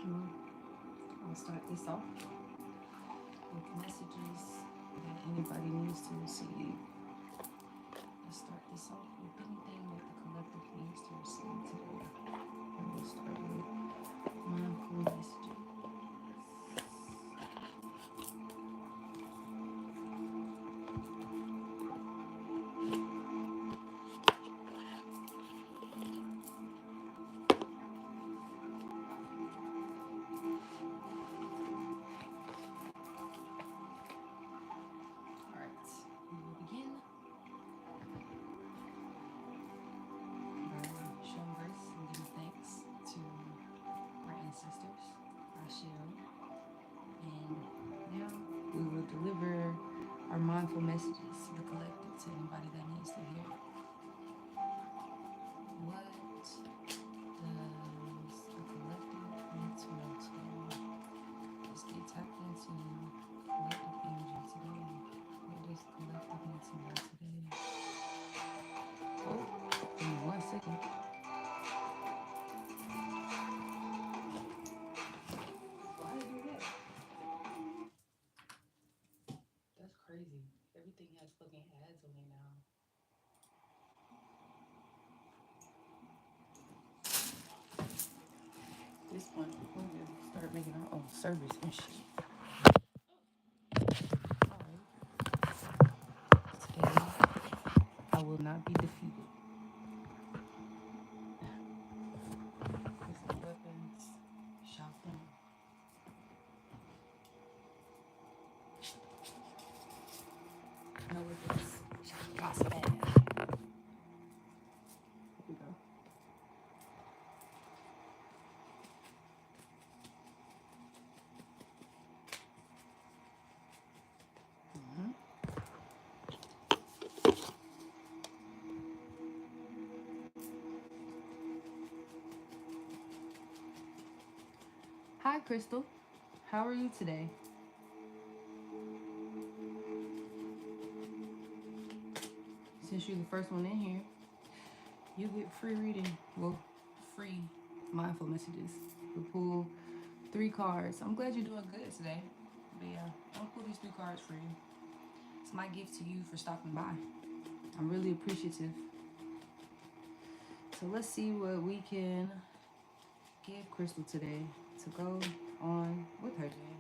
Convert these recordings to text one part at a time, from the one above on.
Well, I'll start this off with messages that anybody needs to receive. Let's start this off with anything that the collective needs to receive today. And we'll start with mindful messages. All right, we will begin by showing grace and giving thanks to our ancestors, Ashio. And now we will deliver our mindful messages to the collective, to anybody that needs to hear it. What does the collective need to know today? Let's get tapped into collective energy today. What does the collective need to know today? Oh, give me 1 second. Why did I do that? That's crazy. Everything has fucking ads on it now. This one, we need to start making our own service and shit. Alright. Today, I will not be defeated. Crystal weapons, shop them. No weapons, shop prosper. Here we go. Mhm. Hi, Crystal. How are you today? Since you're the first one in here, you get free reading. Well, free mindful messages. You'll pull 3 cards. I'm glad you're doing good today. But yeah, I'll pull these 3 cards for you. It's my gift to you for stopping by. I'm really appreciative. So let's see what we can give Crystal today to go on with her day.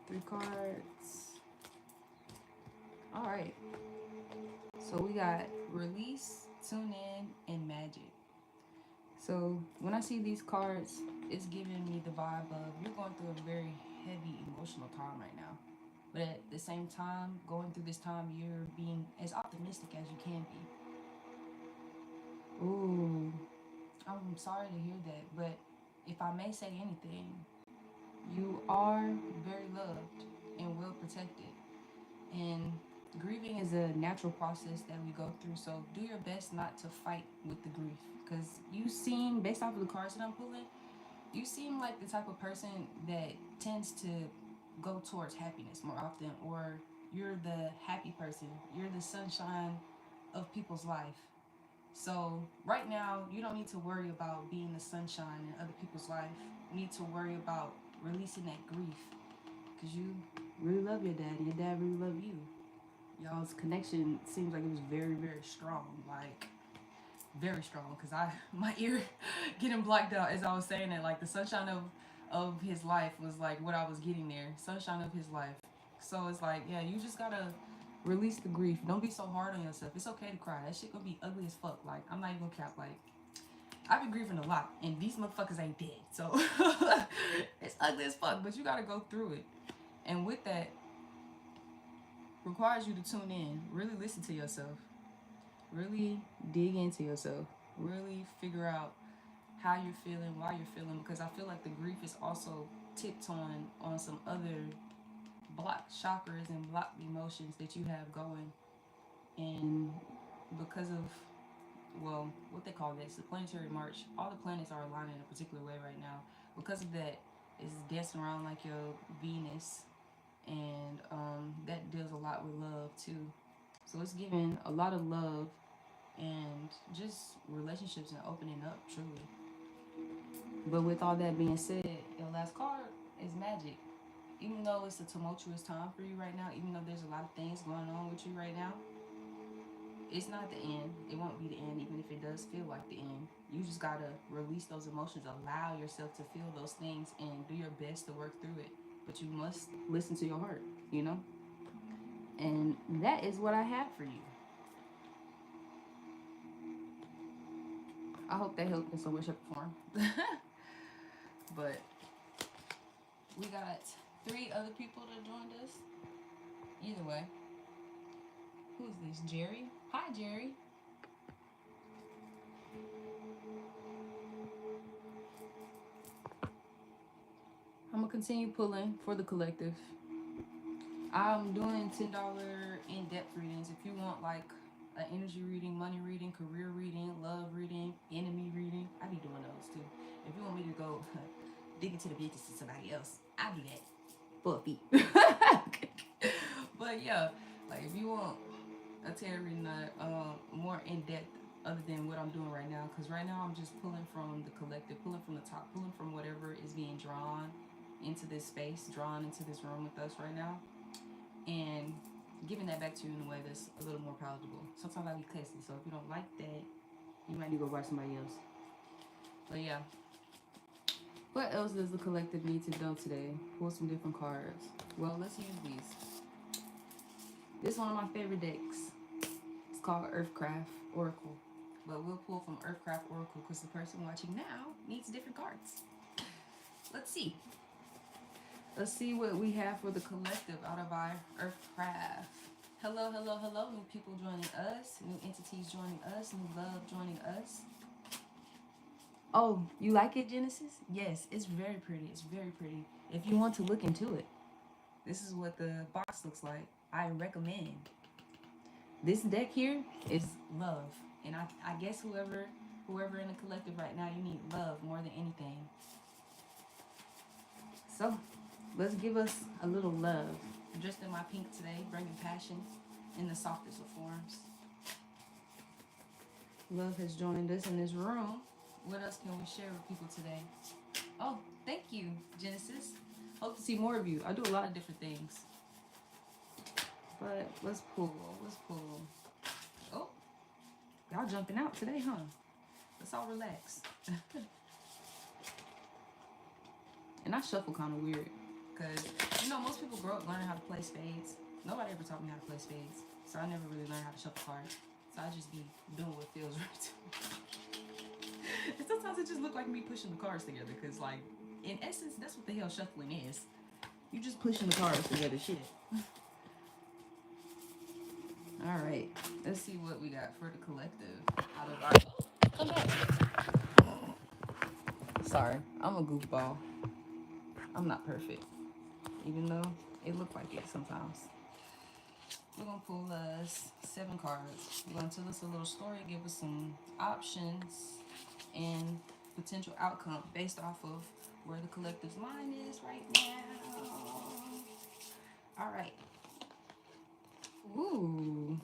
3 cards. All right. So we got release, tune in, and magic. So when I see these cards, it's giving me the vibe of you're going through a very heavy emotional time right now. But at the same time, going through this time, you're being as optimistic as you can be. Ooh, I'm sorry to hear that, but if I may say anything, you are very loved and well protected. And grieving is a natural process that we go through. So do your best not to fight with the grief. Because you seem, based off of the cards that I'm pulling, you seem like the type of person that tends to go towards happiness more often, or you're the happy person. You're the sunshine of people's life. So right now, you don't need to worry about being the sunshine in other people's life. You need to worry about releasing that grief because you really love your dad and your dad really love you. Y'all's connection seems like it was very, very strong. Like very strong because I my ear getting blocked out as I was saying it. Like the sunshine of his life was like what I was getting there. Sunshine of his life. So it's like, yeah, you just gotta release the grief. Don't be so hard on yourself. It's okay to cry. That shit gonna be ugly as fuck. Like I'm not even gonna cap. Like I've been grieving a lot, and these motherfuckers ain't dead. So it's ugly as fuck. But you gotta go through it. And with that, requires you to tune in, really listen to yourself, really dig into yourself, really figure out how you're feeling, why you're feeling, because I feel like the grief is also tiptoeing on some other blocked chakras and blocked emotions that you have going. And because of, well, what they call this, the planetary march, all the planets are aligning in a particular way right now. Because of that, it's dancing around like your Venus, and that deals a lot with love too. So it's giving a lot of love and just relationships and opening up truly. But with all that being said, your last card is magic. Even though it's a tumultuous time for you right now, even though there's a lot of things going on with you right now, it's not the end. It won't be the end, even if it does feel like the end. You just gotta release those emotions, allow yourself to feel those things, and do your best to work through it. But you must listen to your heart, you know? And that is what I have for you. I hope that helped in some way, shape, or form. But we got 3 other people that joined us. Either way. Who's this? Jerry? Hi, Jerry. I'm gonna continue pulling for the collective. I'm doing $10 in-depth readings. If you want like an energy reading, money reading, career reading, love reading, enemy reading, I be doing those too. If you want me to go dig into the business to somebody else, I do that for a fee. But yeah, like if you want a tarot reading more in depth other than what I'm doing right now, because right now I'm just pulling from the collective, pulling from the top, pulling from whatever is being drawn into this space, drawn into this room with us right now, and giving that back to you in a way that's a little more palatable. Sometimes I be cussy, so if you don't like that, you might need to go watch somebody else. But yeah, what else does the collective need to know today? Pull some different cards. Well, let's use these. This is one of my favorite decks. It's called Earthcraft Oracle. But we'll pull from Earthcraft Oracle because the person watching now needs different cards. Let's see. Let's see what we have for the collective out of our Earthcraft. Hello, hello, hello. New people joining us. New entities joining us. New love joining us. Oh, you like it, Genesis? Yes, it's very pretty. It's very pretty. If you want to look into it, this is what the box looks like. I recommend. This deck here is love. And I guess whoever in the collective right now, you need love more than anything. So, let's give us a little love. I'm dressed in my pink today, bringing passion in the softest of forms. Love has joined us in this room. What else can we share with people today? Oh, thank you, Genesis. Hope to see more of you. I do a lot of different things. But let's pull. Let's pull. Oh, y'all jumping out today, huh? Let's all relax. And I shuffle kind of weird. Because, you know, most people grow up learning how to play spades. Nobody ever taught me how to play spades. So I never really learned how to shuffle cards. So I just be doing what feels right to me. And sometimes it just look like me pushing the cards together. Because, like, in essence, that's what the hell shuffling is. You just pushing the cards together, shit. All right. Let's see what we got for the collective. Out of our... Oh, come back. Sorry. I'm a goofball. I'm not perfect. Even though it looked like it sometimes. We're going to pull us 7 cards. We're going to tell us a little story, give us some options and potential outcome based off of where the collective's mind is right now. All right. Ooh.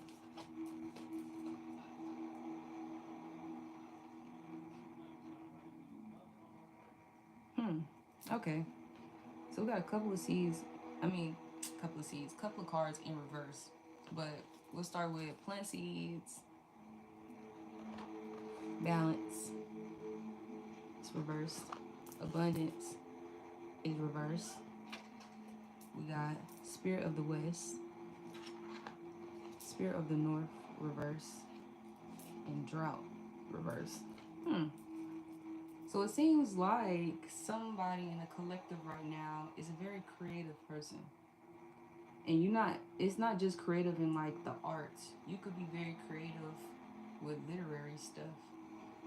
Okay. So we got a couple of seeds. Couple of cards in reverse. But we'll start with plant seeds. Balance. It's reversed. Abundance is reversed. We got Spirit of the West. Spirit of the North, reverse. And Drought, reverse. So it seems like somebody in the collective right now is a very creative person. And it's not just creative in like the arts. You could be very creative with literary stuff.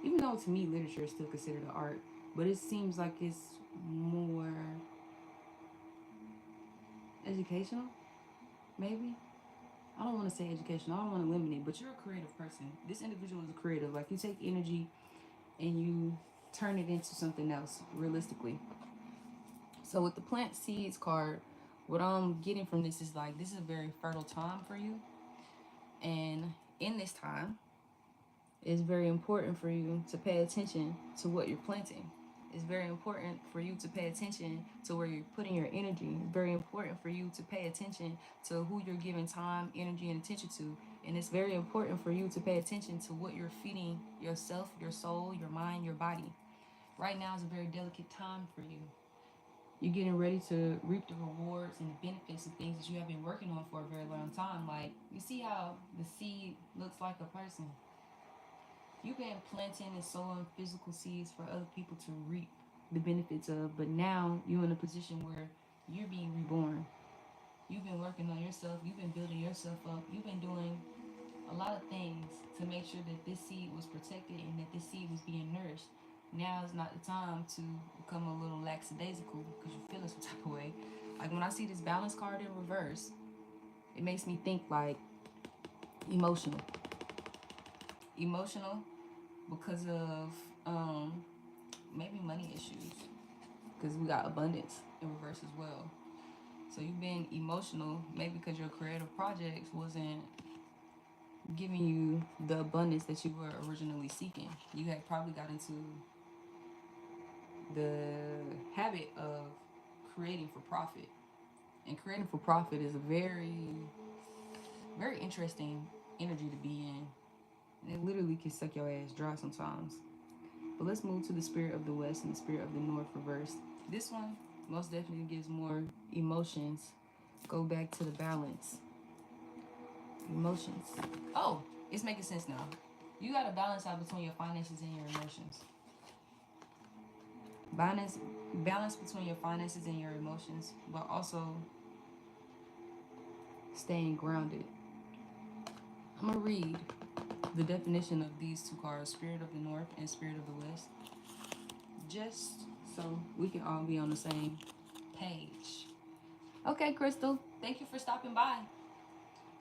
Even though to me literature is still considered an art. But it seems like it's more educational, maybe? I don't want to say educational. I don't want to limit it, but you're a creative person. This individual is a creative. Like, you take energy and you turn it into something else, realistically. So with the plant seeds card, what I'm getting from this is like, this is a very fertile time for you. And in this time, it's very important for you to pay attention to what you're planting. It's very important for you to pay attention to where you're putting your energy. It's very important for you to pay attention to who you're giving time, energy, and attention to. And it's very important for you to pay attention to what you're feeding yourself, your soul, your mind, your body. Right now is a very delicate time for you. You're getting ready to reap the rewards and the benefits of things that you have been working on for a very long time. Like, you see how the seed looks like a person? You've been planting and sowing physical seeds for other people to reap the benefits of, but now you're in a position where you're being reborn. You've been working on yourself, you've been building yourself up, you've been doing a lot of things to make sure that this seed was protected and that this seed was being nourished. Now is not the time to become a little lackadaisical because you're feeling some type of way. Like when I see this balance card in reverse, it makes me think like emotional. Emotional because of maybe money issues, because we got abundance in reverse as well. So you've been emotional maybe because your creative projects wasn't giving you the abundance that you were originally seeking. You had probably got into the habit of creating for profit, and creating for profit is a very very interesting energy to be in, and it literally can suck your ass dry sometimes. But let's move to the spirit of the west and the spirit of the north reversed. This one most definitely gives more emotions. Go back to the balance. Emotions. Oh, it's making sense now. You got to balance out between your finances and your emotions. Balance between your finances and your emotions, but also staying grounded. I'm going to read the definition of these two cards, Spirit of the North and Spirit of the West, just so we can all be on the same page. Okay, Crystal, thank you for stopping by.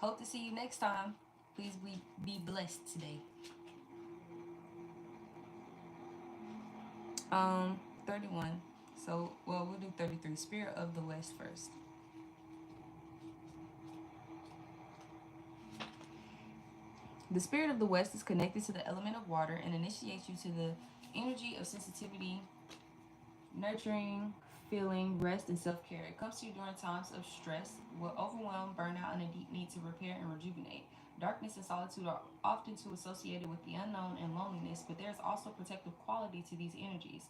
Hope to see you next time. Please be blessed today. 31. So, well, we'll do 33. Spirit of the West first. The spirit of the West is connected to the element of water and initiates you to the energy of sensitivity, nurturing, feeling, rest, and self-care. It comes to you during times of stress, with overwhelm, burnout, and a deep need to repair and rejuvenate. Darkness and solitude are often too associated with the unknown and loneliness, but there is also protective quality to these energies.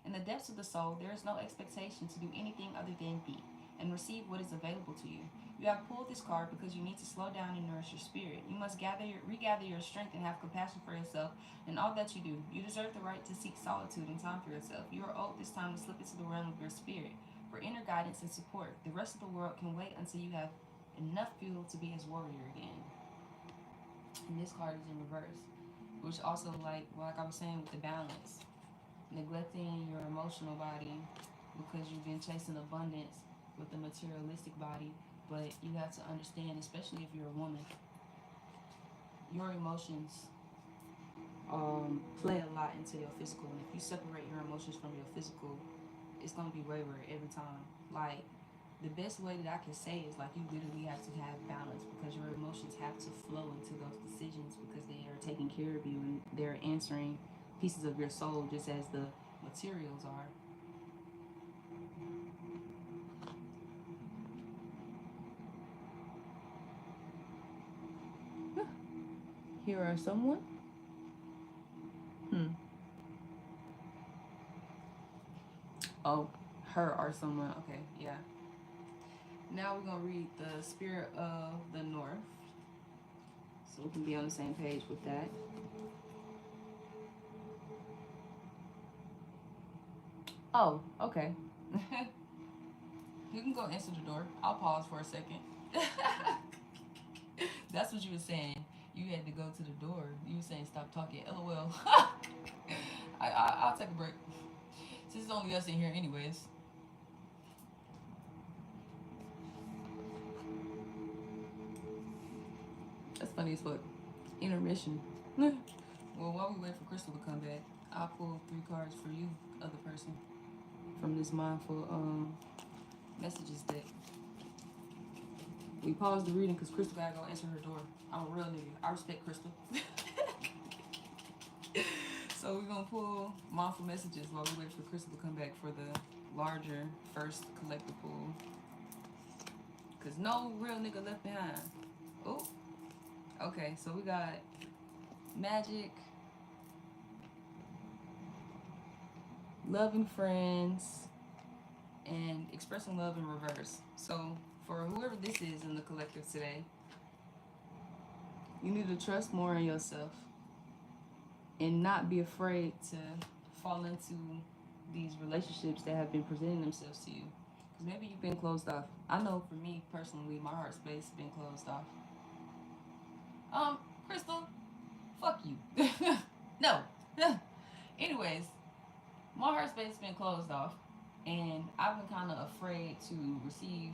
In the depths of the soul, there is no expectation to do anything other than be and receive what is available to you. You have pulled this card because you need to slow down and nourish your spirit. You must regather your strength and have compassion for yourself in all that you do. You deserve the right to seek solitude and time for yourself. You are owed this time to slip into the realm of your spirit for inner guidance and support. The rest of the world can wait until you have enough fuel to be his warrior again. And this card is in reverse, which also like I was saying with the balance, neglecting your emotional body because you've been chasing abundance with the materialistic body. But you have to understand, especially if you're a woman, your emotions play a lot into your physical. And if you separate your emotions from your physical, it's going to be wayward every time. Like, the best way that I can say is like you literally have to have balance, because your emotions have to flow into those decisions, because they are taking care of you and they're answering pieces of your soul just as the materials are. Here are someone. Oh, her or someone. Okay, yeah. Now we're gonna read the spirit of the north, so we can be on the same page with that. Oh, okay. You can go answer the door. I'll pause for a second. That's what you were saying. You had to go to the door. You were saying stop talking. LOL. I'll take a break. Since it's only us in here, anyways. That's funny as fuck. Intermission. Well, while we wait for Crystal to come back, I'll pull 3 cards for you, other person, from this mindful messages deck. We paused the reading because Crystal gotta go answer her door. I'm a real nigga. I respect Crystal. So we're gonna pull mindful messages while we wait for Crystal to come back for the larger first collective pull. Cause no real nigga left behind. Oh, okay. So we got magic, loving friends, and expressing love in reverse. So for whoever this is in the collective today, you need to trust more in yourself and not be afraid to fall into these relationships that have been presenting themselves to you. Because maybe you've been closed off. I know for me personally, my heart space has been closed off. Crystal, fuck you. No. Anyways, my heart space has been closed off, and I've been kind of afraid to receive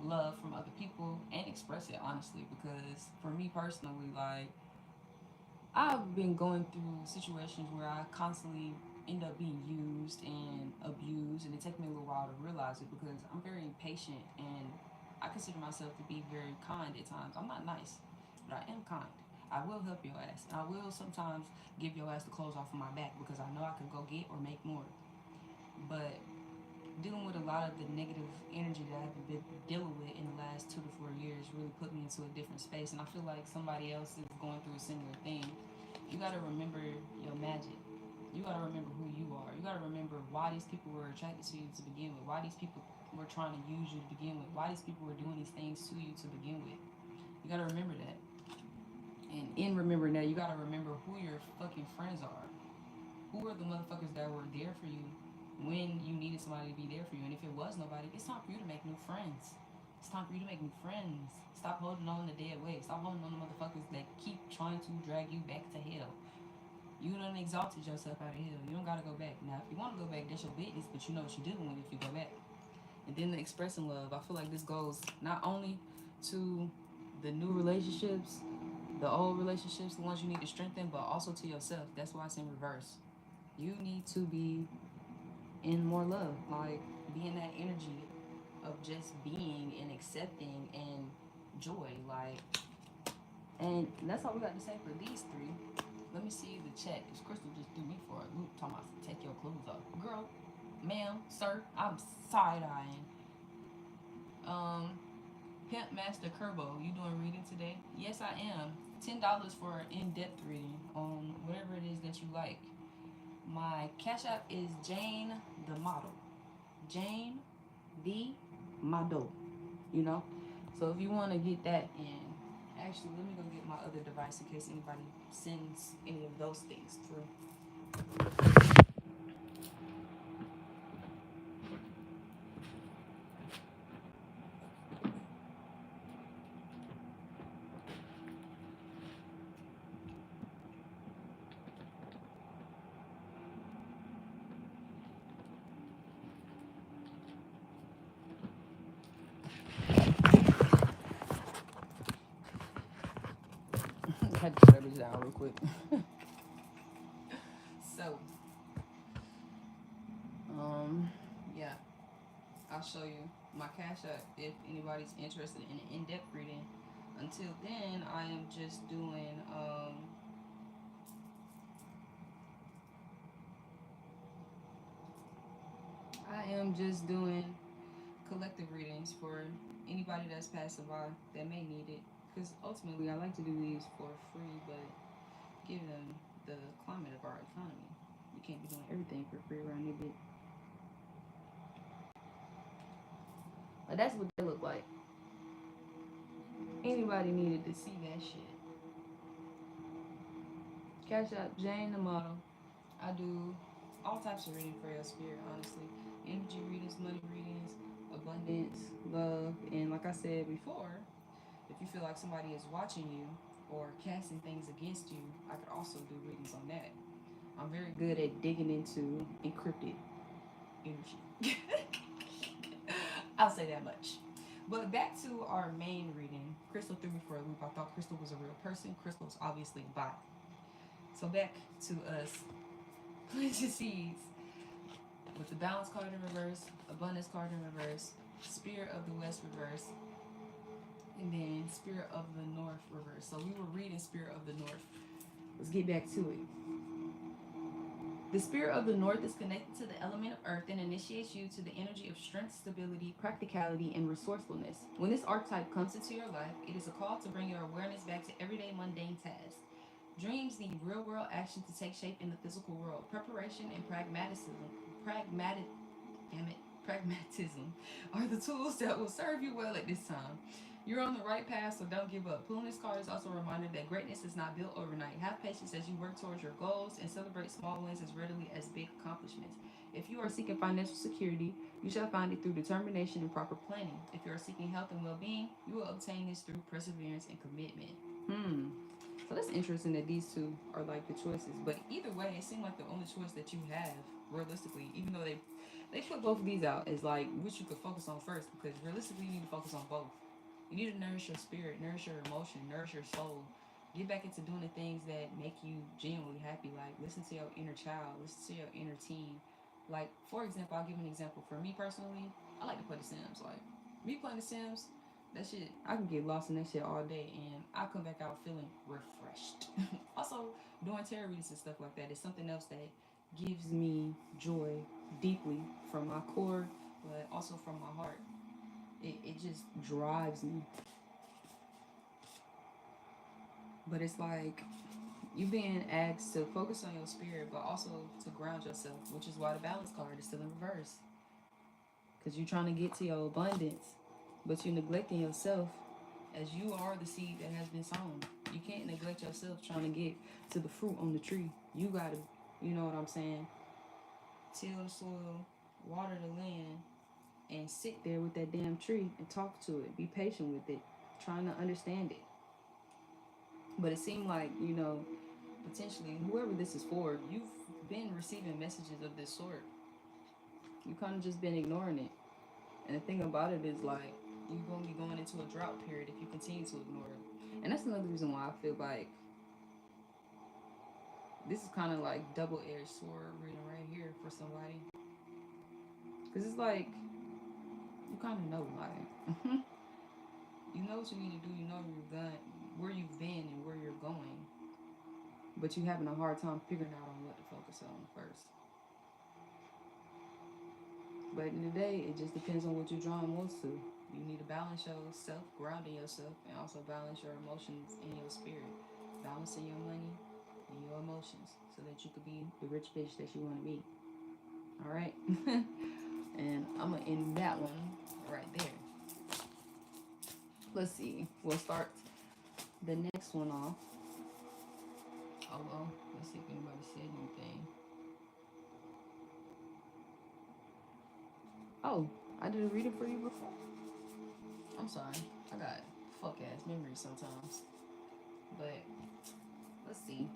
love from other people and express it honestly, because for me personally, like, I've been going through situations where I constantly end up being used and abused, and it takes me a little while to realize it because I'm very impatient and I consider myself to be very kind at times. I'm not nice, but I am kind. I will help your ass. I will sometimes give your ass the clothes off of my back because I know I can go get or make more. But dealing with a lot of the negative energy that I've been dealing with in the last 2 to 4 years really put me into a different space, and I feel like somebody else is going through a similar thing. You gotta remember your magic. You gotta remember who you are. You gotta remember why these people were attracted to you to begin with. Why these people were trying to use you to begin with. Why these people were doing these things to you to begin with. You gotta remember that. And in remembering that, you gotta remember who your fucking friends are. Who are the motherfuckers that were there for you when you needed somebody to be there for you? And if it was nobody, it's time for you to make new friends. It's time for you to make new friends. Stop holding on to dead weight. Stop holding on to motherfuckers that keep trying to drag you back to hell. You done exalted yourself out of hell. You don't gotta go back. Now, if you want to go back, that's your business, but you know what you're dealing with if you go back. And then the expressing love. I feel like this goes not only to the new relationships, the old relationships, the ones you need to strengthen, but also to yourself. That's why it's in reverse. You need to be in more love, like be in that energy of just being and accepting and joy, like. And that's all we got to say for these three. Let me see the chat, because Crystal just threw me for a loop talking about take your clothes off. Girl, ma'am, sir, I'm side-eyeing. Pimp Master Kerbo, you doing reading today? Yes, I am. $10 for an in-depth reading on whatever it is that you like. My cash app is Jane the Model. Jane the Model. You know? So if you want to get that in, actually, let me go get my other device in case anybody sends any of those things through. I had to shut it down real quick. So, yeah, I'll show you my cash app if anybody's interested in an in-depth reading. Until then, I am just doing collective readings for anybody that's passing by that may need it. Because ultimately, I like to do these for free, but given the climate of our economy, you can't be doing everything for free around here, but that's what they look like. Anybody needed to see that shit. Cash out Jane the Model. I do all types of reading for your spirit, honestly. Energy readings, money readings, abundance, love, and like I said before, if you feel like somebody is watching you or casting things against you, I could also do readings on that. I'm very good at digging into encrypted energy. I'll say that much. But back to our main reading. Crystal threw me for a loop. I thought Crystal was a real person. Crystal's obviously a bot. So back to us. Planting seeds with the balance card in reverse, abundance card in reverse, spirit of the west reverse, and then spirit of the north reverse. So we were reading spirit of the north. Let's get back to it. The spirit of the north is connected to the element of earth and initiates you to the energy of strength, stability, practicality, and resourcefulness. When this archetype comes into your life, it is a call to bring your awareness back to everyday mundane tasks. Dreams need real world action to take shape in the physical world. Preparation and pragmatic, damn it, pragmatism are the tools that will serve you well at this time. You're on the right path, so don't give up. Pulling this card is also a reminder that greatness is not built overnight. Have patience as you work towards your goals and celebrate small wins as readily as big accomplishments. If you are seeking financial security, you shall find it through determination and proper planning. If you are seeking health and well being, you will obtain this through perseverance and commitment. So that's interesting that these two are like the choices. But either way, it seemed like the only choice that you have, realistically, even though they put both of these out as like which you could focus on first, because realistically you need to focus on both. You need to nourish your spirit, nourish your emotion, nourish your soul. Get back into doing the things that make you genuinely happy. Like listen to your inner child, listen to your inner teen. Like for example, I'll give an example. For me personally, I like to play The Sims. Like me playing The Sims, that shit, I can get lost in that shit all day, and I come back out feeling refreshed. Also, doing tarot readings and stuff like that is something else that gives me joy deeply from my core, but also from my heart. It just drives me. But it's like you being asked to focus on your spirit, but also to ground yourself, which is why the balance card is still in reverse. Because you're trying to get to your abundance, but you're neglecting yourself as you are the seed that has been sown. You can't neglect yourself trying to get to the fruit on the tree. You gotta, you know what I'm saying? Till the soil, water the land, and sit there with that damn tree and talk to it. Be patient with it, trying to understand it. But it seemed like, potentially, whoever this is for, you've been receiving messages of this sort. You kind of just been ignoring it. And the thing about it is, like, you're going to be going into a drought period if you continue to ignore it. And that's another reason why I feel like this is kind of like double-edged sword reading right here for somebody. Because it's like, you kind of know, like, you know what you need to do, you know where you've been and where you're going. But you're having a hard time figuring out on what to focus on first. But in the day, it just depends on what you're drawing most to. You need to balance yourself, grounding yourself, and also balance your emotions and your spirit. Balancing your money and your emotions so that you could be the rich bitch that you want to be. All right? And I'm going to end that one right there. Let's see. We'll start the next one off. Oh, well, let's see if anybody said anything. Oh, I did a reading for you before? I'm sorry. I got fuck-ass memories sometimes. But, let's see.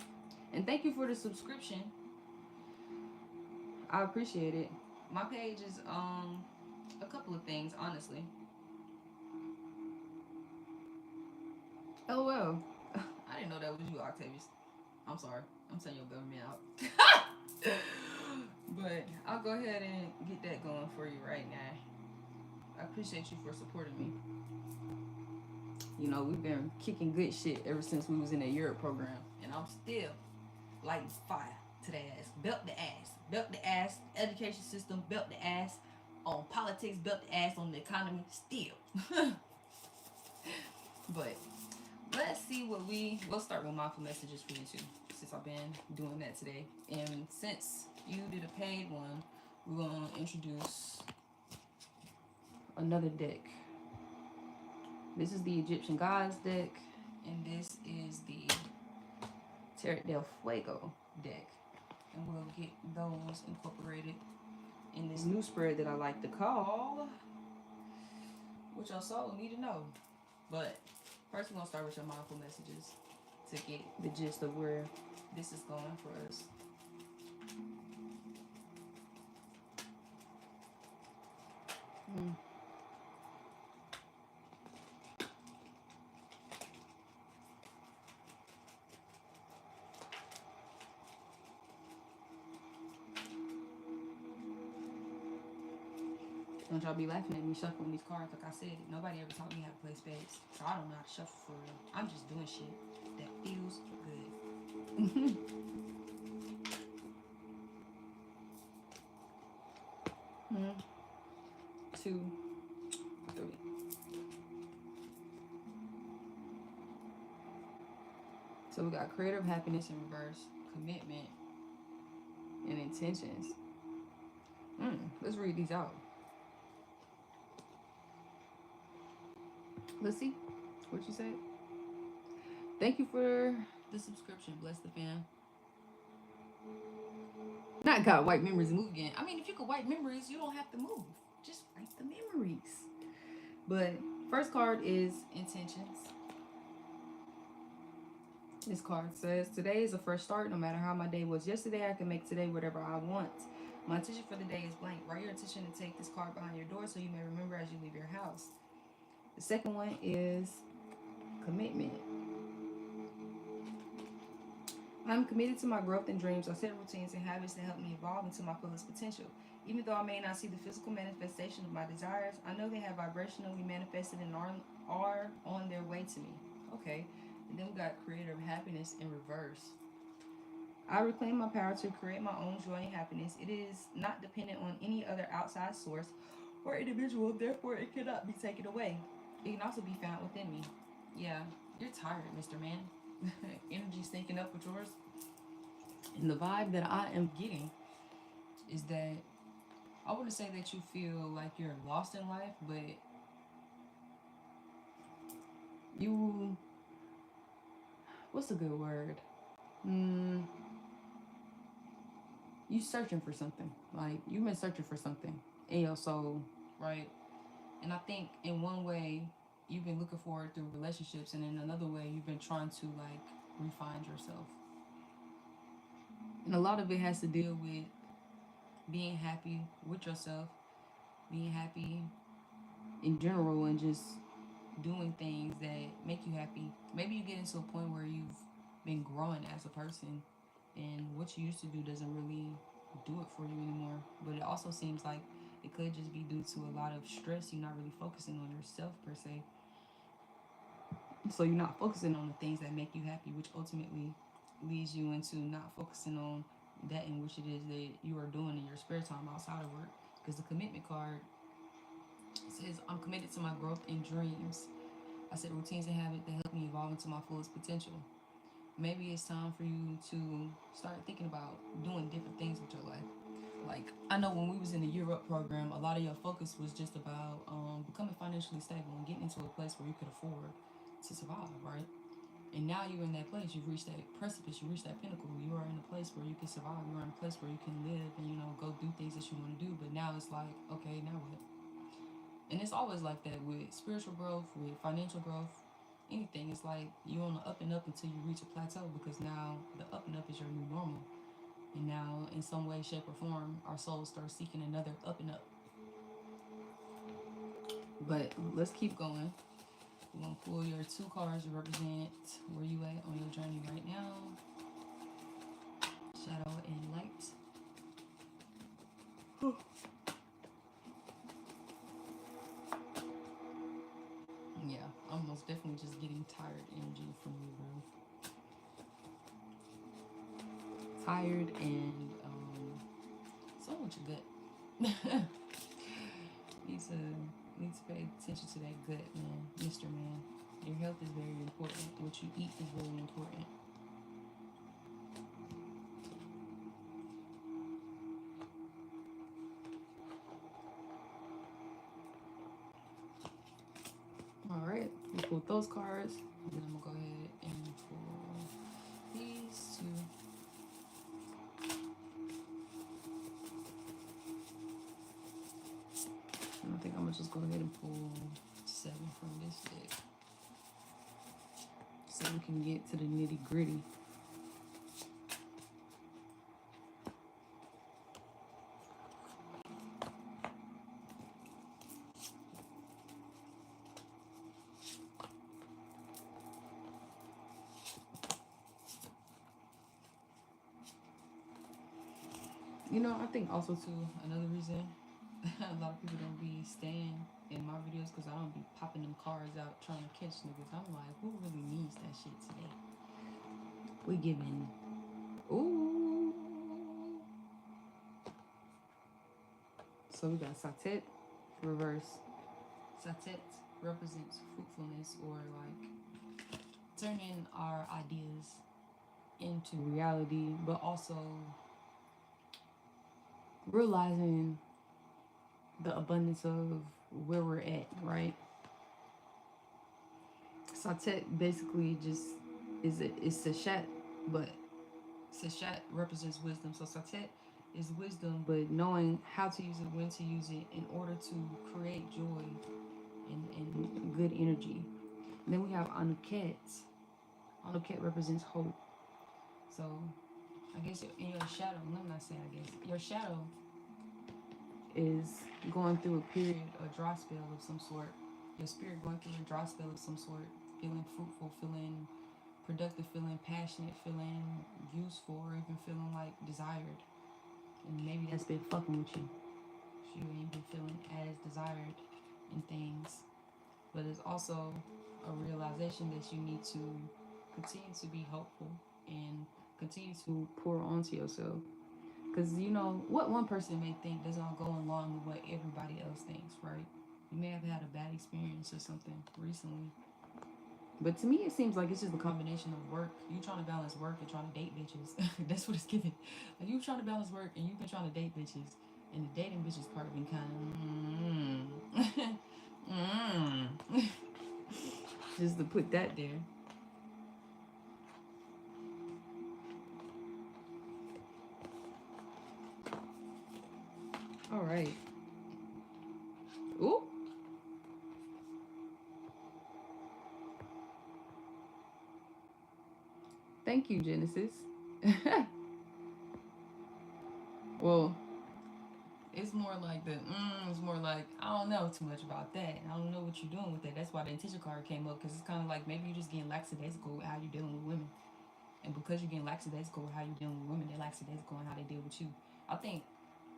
And thank you for the subscription. I appreciate it. My page is, a couple of things, honestly. LOL. I didn't know that was you, Octavius. I'm sorry. I'm sending your government out. But I'll go ahead and get that going for you right now. I appreciate you for supporting me. You know, we've been kicking good shit ever since we was in that Europe program. And I'm still lighting fire to the ass. Belt the ass. Belt the ass. Education system. Belt the ass. On politics. Belt the ass on the economy. Still. But let's see what we'll start with mindful messages for you too, since I've been doing that today. And since you did a paid one, we're going to introduce another deck. This is the Egyptian Gods deck, and this is the Terra del Fuego deck. And we'll get those incorporated in this new spread that I like to call, which your soul need to know. But first, we're going to start with your mindful messages to get the gist of where this is going for us. Don't y'all be laughing at me shuffling these cards. Like I said, nobody ever taught me how to play spades. So I don't know how to shuffle for real. I'm just doing shit that feels good. 1, 2, 3. So we got creative happiness in reverse, commitment, and intentions. Let's read these out. Let's see what you say. Thank you for the subscription. Bless the fam. Not got white memories and move again. I mean, if you could white memories, you don't have to move. Just write the memories. But first card is intentions. This card says, today is a fresh start. No matter how my day was yesterday, I can make today whatever I want. My intention for the day is blank. Write your intention and take this card behind your door so you may remember as you leave your house. The second one is commitment. I'm committed to my growth and dreams. I set routines and habits that help me evolve into my fullest potential. Even though I may not see the physical manifestation of my desires, I know they have vibrationally manifested and are on their way to me. Okay. And then we got creative happiness in reverse. I reclaim my power to create my own joy and happiness. It is not dependent on any other outside source or individual, therefore it cannot be taken away. It can also be found within me. Yeah, you're tired, Mr. Man. Energy syncing up with yours. And the vibe that I am getting is that I wouldn't say that you feel like you're lost in life, but you, what's a good word? You searching for something. Like, you've been searching for something in your soul, right? And I think in one way you've been looking for it through relationships, and in another way you've been trying to like refine yourself. And a lot of it has to deal with being happy with yourself, being happy in general, and just doing things that make you happy. Maybe you get into a point where you've been growing as a person, and what you used to do doesn't really do it for you anymore. But it also seems like it could just be due to a lot of stress. You're not really focusing on yourself per se. So you're not focusing on the things that make you happy, which ultimately leads you into not focusing on that in which it is that you are doing in your spare time outside of work. Because the commitment card says, I'm committed to my growth and dreams. I set routines and habits that help me evolve into my fullest potential. Maybe it's time for you to start thinking about doing different things with your life. Like, I know when we was in the Year Up program, a lot of your focus was just about becoming financially stable and getting into a place where you could afford to survive, right? And now you're in that place. You've reached that precipice. You reached that pinnacle. You are in a place where you can survive. You are in a place where you can live and, go do things that you want to do. But now it's like, okay, now what? And it's always like that with spiritual growth, with financial growth, anything. It's like you're on the up and up until you reach a plateau, because now the up and up is your new normal. And now, in some way, shape, or form, our souls start seeking another up and up. But let's keep going. We're going to pull your 2 cards to represent where you at on your journey right now. Shadow and light. Yeah, I'm most definitely just getting tired energy from you, bro. Tired and so much gut. need to pay attention to that gut, man, Mr. Man. Your health is very important. What you eat is very important. All right, we pulled those cards. Then I'm gonna go ahead and pull these 2. And I think I'm gonna just go ahead and pull 7 from this deck, so we can get to the nitty gritty. I think also too, another reason a lot of people don't be staying in my videos, because I don't be popping them cards out trying to catch niggas. I'm like, who really needs that shit today? We giving, ooh, So we got Satet, reverse. Satet represents fruitfulness, or like turning our ideas into reality, but also realizing the abundance of where we're at, right? Satet basically just is Seshat, but Seshat represents wisdom. So Satet is wisdom, but knowing how to use it, when to use it in order to create joy and good energy. And then we have Anuket. Anuket represents hope. So I guess in your shadow, let me not say I guess, your shadow is going through a period, a dry spell of some sort. Your spirit going through a dry spell of some sort, feeling fruitful, feeling productive, feeling passionate, feeling useful, or even feeling like desired. And maybe that's been fucking with you. You ain't been feeling as desired in things. But it's also a realization that you need to continue to be hopeful and continue to pour onto yourself. Because you know, what one person may think doesn't go along with what everybody else thinks, right? You may have had a bad experience or something recently. But to me, it seems like it's just a combination of work. You trying to balance work and trying to date bitches. That's what it's giving. Like you trying to balance work and you've been trying to date bitches. And the dating bitches part been kind of just to put that there. All right. Ooh. Thank you, Genesis. Well, it's more like it's more like, I don't know too much about that. I don't know what you're doing with that. That's why the intention card came up, because it's kind of like maybe you're just getting lackadaisical with how you're dealing with women. And because you're getting lackadaisical with how you're dealing with women, they're lackadaisical in how they deal with you. I think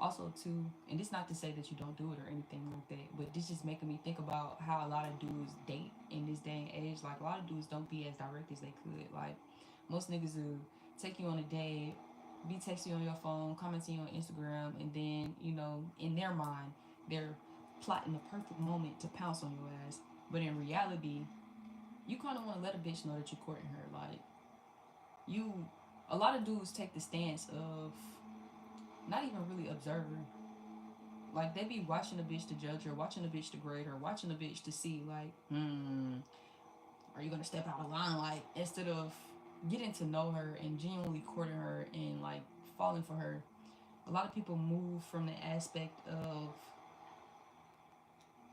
also too, and it's not to say that you don't do it or anything like that, but this just making me think about how a lot of dudes date in this day and age. Like a lot of dudes don't be as direct as they could. Like most niggas will take you on a date, be texting you on your phone, commenting you on Instagram, and then, you know, in their mind, they're plotting the perfect moment to pounce on your ass. But in reality, you kind of want to let a bitch know that you're courting her. Like, you, a lot of dudes take the stance of not even really observing. Like, they be watching a bitch to judge her, watching a bitch to grade her, watching a bitch to see, like, are you gonna step out of line? Like, instead of getting to know her and genuinely courting her and like falling for her, a lot of people move from the aspect of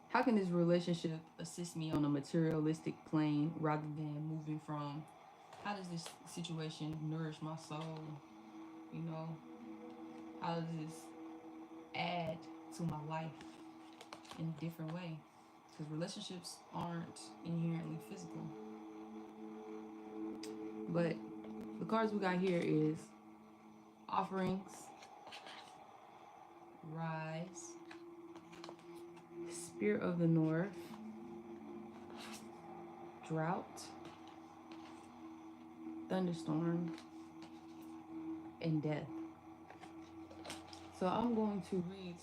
how can this relationship assist me on a materialistic plane, rather than moving from how does this situation nourish my soul? You know, how does this add to my life in a different way? Because relationships aren't inherently physical. But the cards we got here is offerings, rise, spirit of the north, drought, thunderstorm, and death. So I'm going to read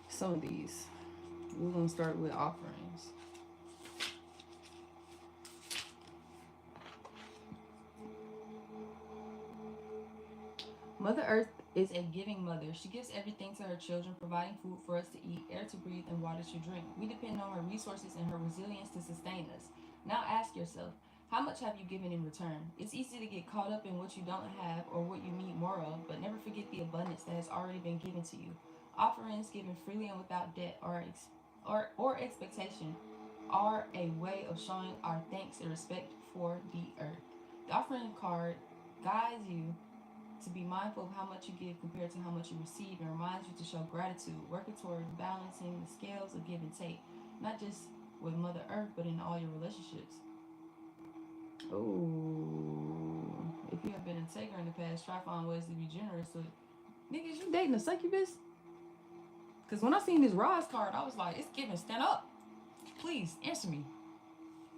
some of these. We're going to start with offerings. Mother Earth is a giving mother. She gives everything to her children, providing food for us to eat, air to breathe, and water to drink. We depend on her resources and her resilience to sustain us. Now ask yourself, how much have you given in return? It's easy to get caught up in what you don't have or what you need more of, but never forget the abundance that has already been given to you. Offerings given freely and without debt or expectation are a way of showing our thanks and respect for the earth. The offering card guides you to be mindful of how much you give compared to how much you receive, and reminds you to show gratitude, working toward balancing the scales of give and take, not just with Mother Earth, but in all your relationships. Oh, if you have been a taker in the past, try find ways to be generous. So, niggas, you dating a succubus? Because when I seen this Rise card, I was like, it's giving, stand up. Please, answer me.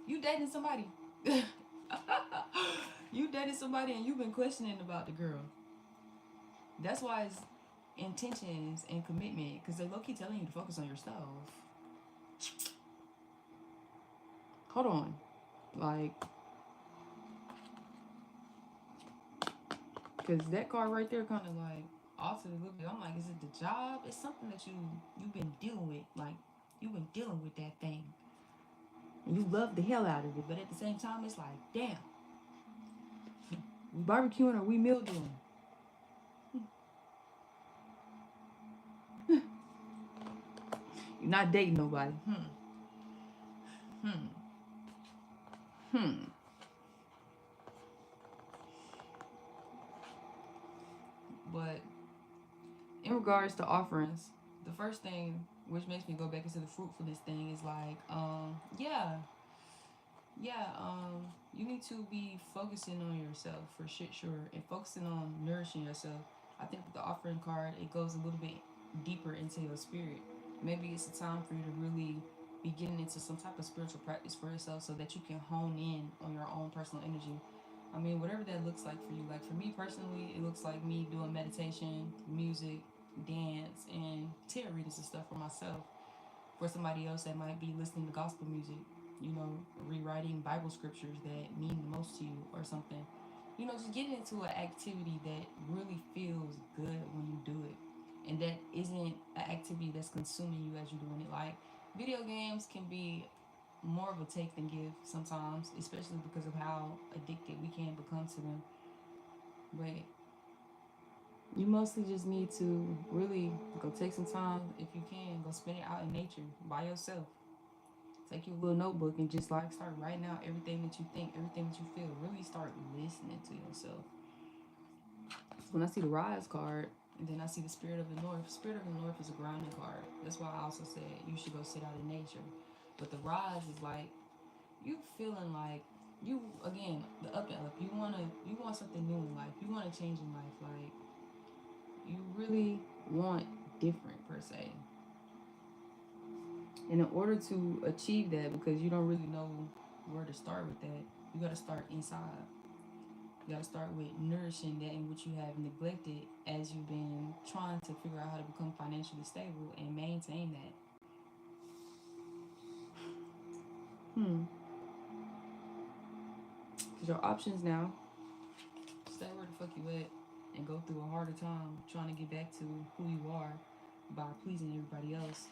You dating somebody? You dated somebody and you've been questioning about the girl. That's why intentions and commitment, because they low-key telling you to focus on yourself. Hold on. Like, because that card right there kind of like altered a little bit. I'm like, is it the job? It's something that you've been dealing with. Like, you've been dealing with that thing. And you love the hell out of it. But at the same time, it's like, damn. We barbecuing or we meal doing? You're not dating nobody. But in regards to offerings, the first thing which makes me go back into the fruitfulness thing is like, you need to be focusing on yourself for shit, sure, and focusing on nourishing yourself. I think with the offering card, it goes a little bit deeper into your spirit. Maybe it's a time for you to really be getting into some type of spiritual practice for yourself so that you can hone in on your own personal energy. I mean, whatever that looks like for you. Like for me personally, it looks like me doing meditation, music, dance, and tarot readings and stuff for myself. For somebody else that might be listening to gospel music, you know, rewriting Bible scriptures that mean the most to you or something. You know, just getting into an activity that really feels good when you do it. And that isn't an activity that's consuming you as you're doing it. Like, video games can be more of a take than give sometimes, especially because of how addicted we can become to them. But you mostly just need to really go take some time, if you can, go spend it out in nature by yourself. Take your little notebook and just like start writing out everything that you think, everything that you feel. Really start listening to yourself. When I see the Rise card, and then I see the Spirit of the North. Spirit of the North is a grounding card. That's why I also said you should go sit out in nature. But the Rise is like you feeling like you, again, the up and up. You want something new in life. You want to change in life. Like you really want different per se. And in order to achieve that, because you don't really know where to start with that, you got to start inside. You got to start with nourishing that in which you have neglected as you've been trying to figure out how to become financially stable and maintain that. Because your options now, stay where the fuck you at and go through a harder time trying to get back to who you are by pleasing everybody else.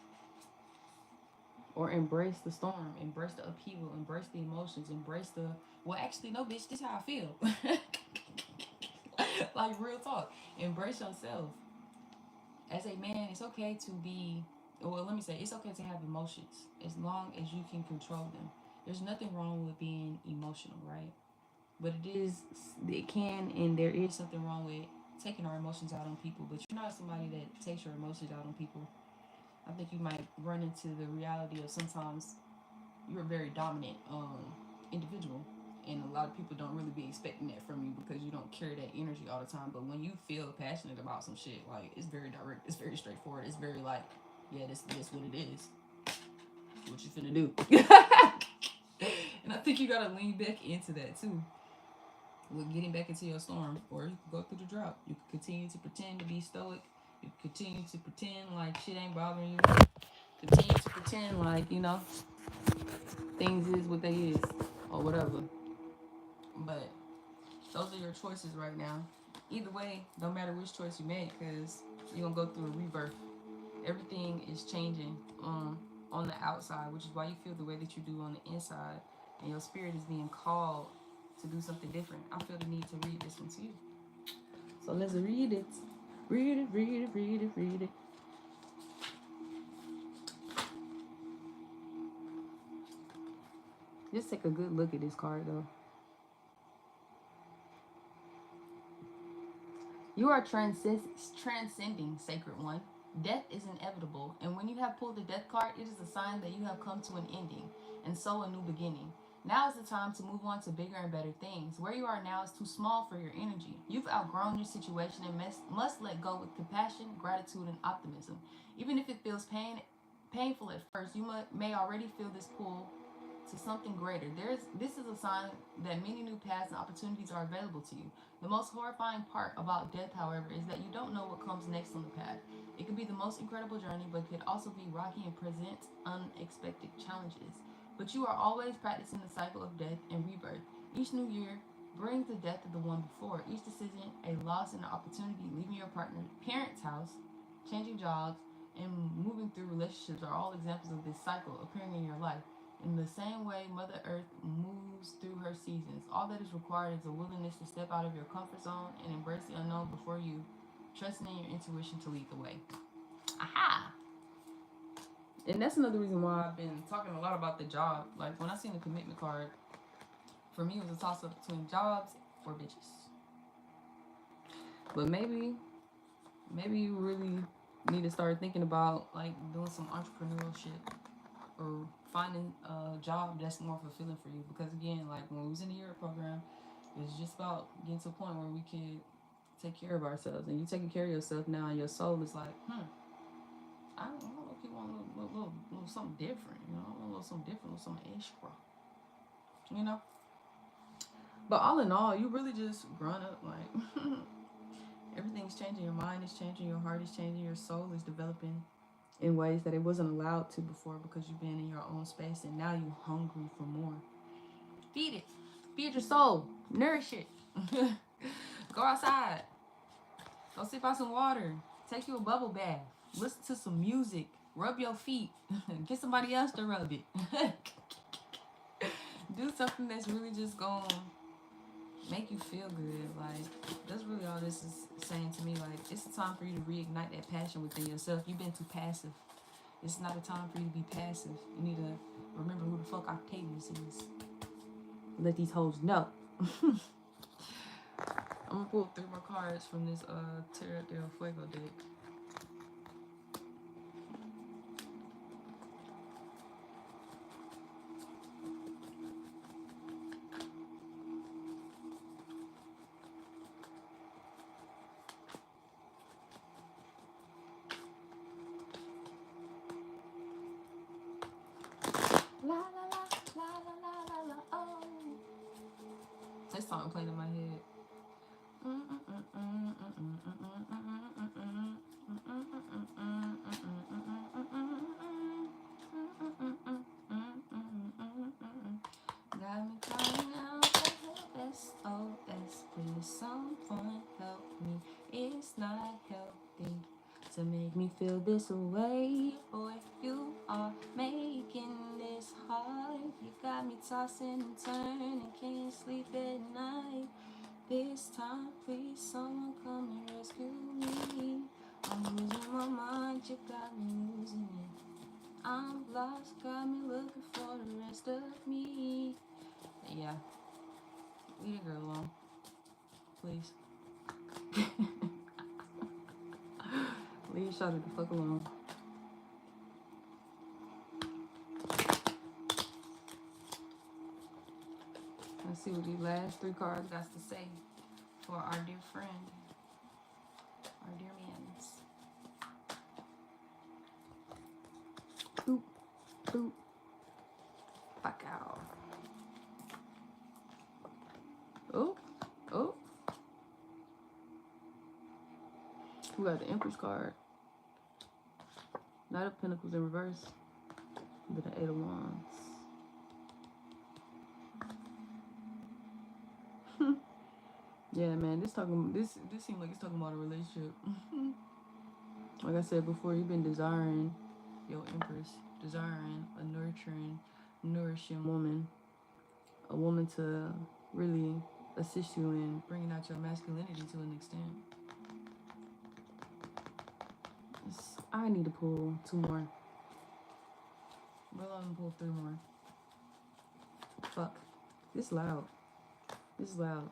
Or embrace the storm, embrace the upheaval, embrace the emotions, embrace the, well, actually, no, bitch, this is how I feel. Like, real talk. Embrace yourself. As a man, it's okay to be, well, let me say, it's okay to have emotions as long as you can control them. There's nothing wrong with being emotional, right? But it can, and there is something wrong with taking our emotions out on people. But you're not somebody that takes your emotions out on people. I think you might run into the reality of sometimes you're a very dominant individual, and a lot of people don't really be expecting that from you because you don't carry that energy all the time. But when you feel passionate about some shit, like, it's very direct, it's very straightforward, it's very like, yeah, this what it is, what you finna do. And I think you gotta lean back into that too, with getting back into your storm. Or you can go through the drought. You can continue to pretend to be stoic. You can continue to pretend like shit ain't bothering you. Continue to pretend like, you know, things is what they is, or whatever. But those are your choices right now. Either way, no matter which choice you make, because you're going to go through a rebirth. Everything is changing on the outside, which is why you feel the way that you do on the inside. And your spirit is being called to do something different. I feel the need to read this one to you. So let's read it. Read it, read it, read it, read it. Just take a good look at this card, though. You are transcending, Sacred One. Death is inevitable, and when you have pulled the death card, it is a sign that you have come to an ending, and so a new beginning. Now is the time to move on to bigger and better things. Where you are now is too small for your energy. You've outgrown your situation and must let go with compassion, gratitude, and optimism. Even if it feels painful at first, you may already feel this pull to something greater. This is a sign that many new paths and opportunities are available to you. The most horrifying part about death, however, is that you don't know what comes next on the path. It could be the most incredible journey, but it could also be rocky and present unexpected challenges. But you are always practicing the cycle of death and rebirth. Each new year brings the death of the one before. Each decision, a loss and an opportunity, leaving your parent's house, changing jobs, and moving through relationships are all examples of this cycle appearing in your life. In the same way Mother Earth moves through her seasons, all that is required is a willingness to step out of your comfort zone and embrace the unknown before you, trusting in your intuition to lead the way. Aha! And that's another reason why I've been talking a lot about the job. Like, when I seen the commitment card, for me it was a toss-up between jobs or bitches. But maybe you really need to start thinking about, like, doing some entrepreneurial shit or finding a job that's more fulfilling for you. Because again, like, when we was in the year program, it's just about getting to a point where we can take care of ourselves. And you taking care of yourself now, and your soul is like, I don't know if you want a little something different, you know, a little something different, a little something extra, you know. But all in all, you really just grown up. Like, everything's changing. Your mind is changing. Your heart is changing. Your soul is developing in ways that it wasn't allowed to before, because you've been in your own space, and now you're hungry for more. Feed it. Feed your soul. Nourish it. Go outside. Go sip out some water. Take you a bubble bath. Listen to some music. Rub your feet. Get somebody else to rub it. Do something that's really just gonna make you feel good. Like, that's really all this is saying to me. Like, it's a time for you to reignite that passion within yourself. You've been too passive. It's not a time for you to be passive. You need to remember who the fuck Octavius is. Let these hoes know. I'm gonna pull 3 more cards from this Terra del Fuego deck. La la la la la la la oh. This song playing in my head. Got me calling out SOS, please someone help me. It's not healthy to make me feel this way, boy. You are making this hard. You got me tossing and turning, can't sleep at night. This time, please someone come and rescue me. I'm losing my mind, you got me losing it. I'm lost, got me looking for the rest of me. Yeah, leave the girl alone, please. Leave Shawty the fuck alone. Let's see what these last 3 cards got to say for our dear friend, our dear mans. Boop, boop. Fuck out. Oh, oh. We got the Empress card. Knight of Pentacles in reverse. Then the 8 of Wands. Yeah, man, this seems like it's talking about a relationship. Like I said before, you've been desiring your Empress, desiring a nurturing, nourishing woman, a woman to really assist you in bringing out your masculinity to an extent. I need to pull 2 more. Well, I'm gonna pull 3 more. Fuck. This is loud. This is loud.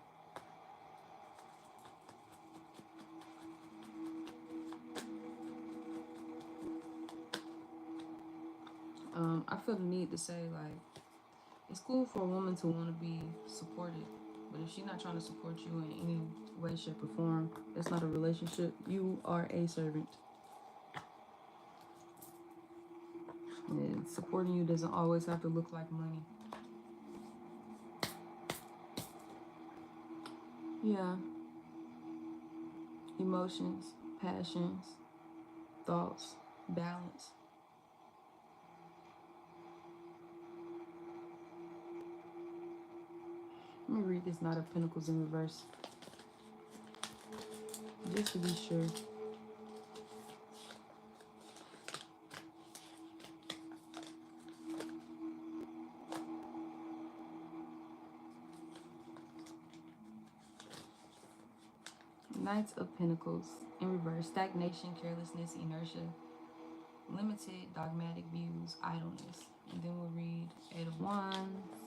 I feel the need to say, like, it's cool for a woman to want to be supported, but if she's not trying to support you in any way, shape, or form, it's not a relationship. You are a servant. And supporting you doesn't always have to look like money. Yeah. Emotions, passions, thoughts, balance. Let me read this Knight of Pentacles in reverse, just to be sure. Knights of Pentacles in reverse. Stagnation, carelessness, inertia, limited, dogmatic views, idleness. And then we'll read Eight of Wands.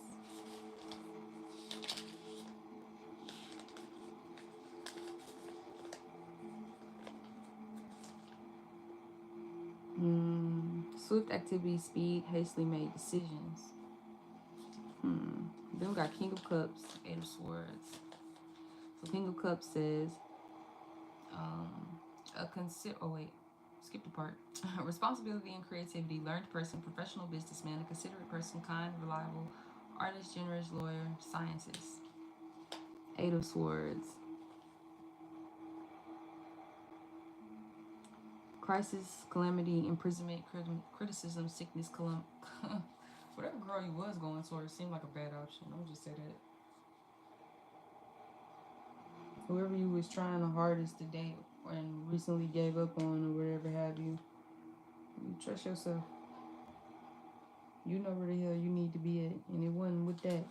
Swift activity, speed, hastily made decisions. Then we got King of Cups, Eight of Swords. So King of Cups says, skip the part. Responsibility and creativity, learned person, professional businessman, a considerate person, kind, reliable, artist, generous, lawyer, scientist. Eight of Swords. Crisis, calamity, imprisonment, criticism, sickness, whatever girl you was going towards seemed like a bad option. I'm just say that. Whoever you was trying the hardest to date and recently gave up on or whatever have you, trust yourself. You know where the hell you need to be at, and it wasn't with that.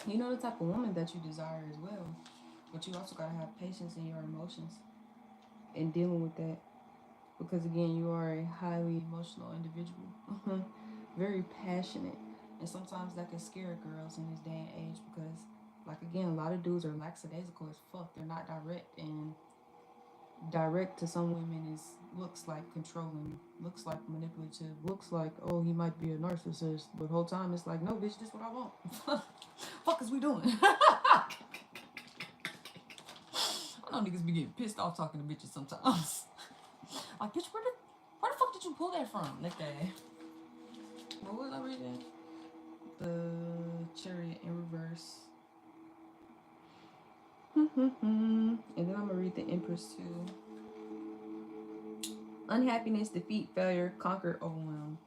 You know the type of woman that you desire as well, but you also gotta have patience in your emotions and dealing with that, because again, you are a highly emotional individual, very passionate, and sometimes that can scare girls in this day and age because, like again, a lot of dudes are lackadaisical as fuck. They're not direct, and direct to some women looks like controlling, looks like manipulative, looks like, oh, he might be a narcissist, but the whole time it's like, no, bitch, this is what I want. Fuck is we doing? I know niggas be getting pissed off talking to bitches sometimes. Like, bitch, where the fuck did you pull that from? Okay. What was I reading? The Chariot in reverse. And then I'm gonna read the Empress too. Unhappiness, defeat, failure, conquer, overwhelm.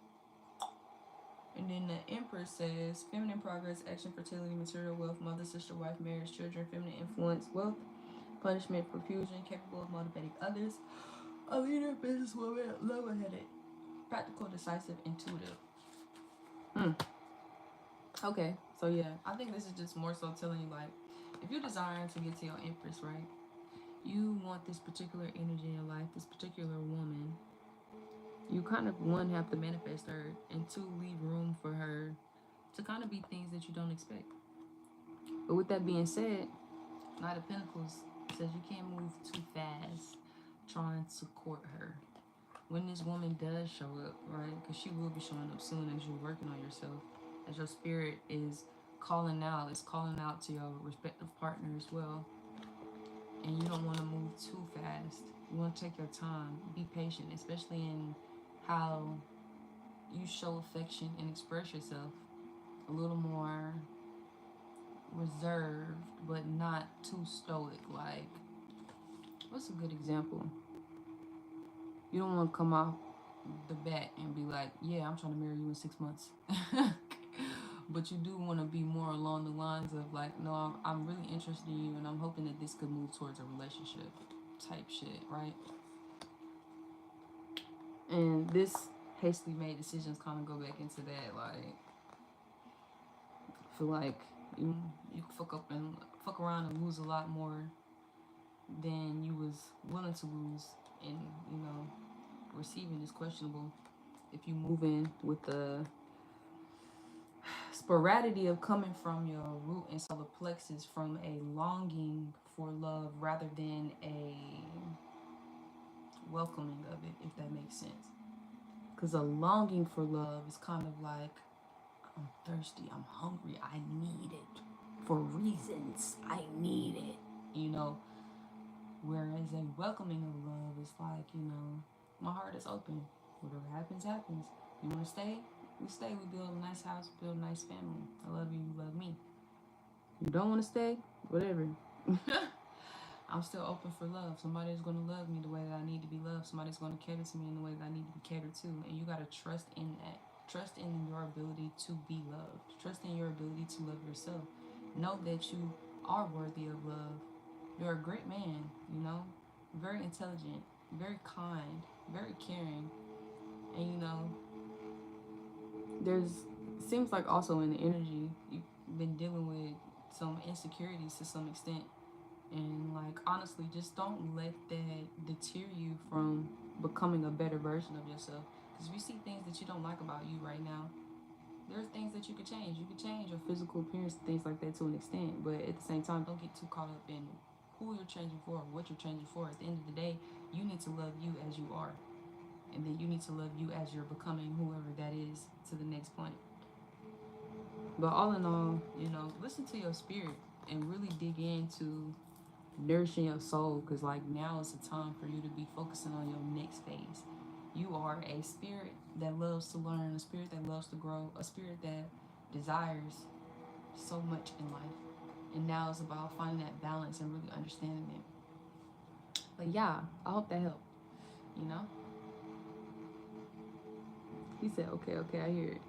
And then the Empress says, feminine progress, action, fertility, material wealth, mother, sister, wife, marriage, children, feminine influence, wealth, punishment, profusion, capable of motivating others, a leader, businesswoman, level-headed, practical, decisive, intuitive. Okay, so yeah, I think this is just more so telling you, like, if you're desiring to get to your Empress, right, you want this particular energy in your life, this particular woman, you kind of, one, have to manifest her, and two, leave room for her to kind of be things that you don't expect. But with that being said, Knight of Pentacles says you can't move too fast trying to court her. When this woman does show up, right, because she will be showing up soon as you're working on yourself, as your spirit is calling out, it's calling out to your respective partner as well. And you don't want to move too fast. You want to take your time, be patient, especially in how you show affection and express yourself. A little more reserved, but not too stoic. Like, what's a good example? You don't want to come off the bat and be like, yeah, I'm trying to marry you in 6 months. But you do want to be more along the lines of like, no, I'm really interested in you, and I'm hoping that this could move towards a relationship type shit, right? And this hastily made decisions kind of go back into that. Like, I feel like you fuck around and lose a lot more than you was willing to lose, and receiving is questionable if you move in with the sporadity of coming from your root and solar plexus from a longing for love rather than a welcoming of it, if that makes sense. Because a longing for love is kind of like, I'm thirsty, I'm hungry, I need it for reasons, I need it, whereas a welcoming of love is like, my heart is open, whatever happens, happens. You want to stay? We stay, we build a nice house, build a nice family. I love you, you love me. You don't want to stay? Whatever. I'm still open for love. Somebody's going to love me the way that I need to be loved. Somebody's going to cater to me in the way that I need to be catered to. And you got to trust in that. Trust in your ability to be loved. Trust in your ability to love yourself. Know that you are worthy of love. You're a great man, you know, very intelligent, very kind, very caring. And, you know, there's, seems like also in the energy, you've been dealing with some insecurities to some extent. And like honestly, just don't let that deter you from becoming a better version of yourself. Because if you see things that you don't like about you right now, there's things that you could change. You could change your physical appearance, things like that to an extent. But at the same time, don't get too caught up in who you're changing for, what you're changing for. At the end of the day, you need to love you as you are. And then you need to love you as you're becoming whoever that is to the next point. But all in all, you know, listen to your spirit and really dig into nourishing your soul, because like now is the time for you to be focusing on your next phase. You are a spirit that loves to learn, a spirit that loves to grow, a spirit that desires so much in life. And now it's about finding that balance and really understanding it. But yeah, I hope that helped. You know? He said, okay, I hear it.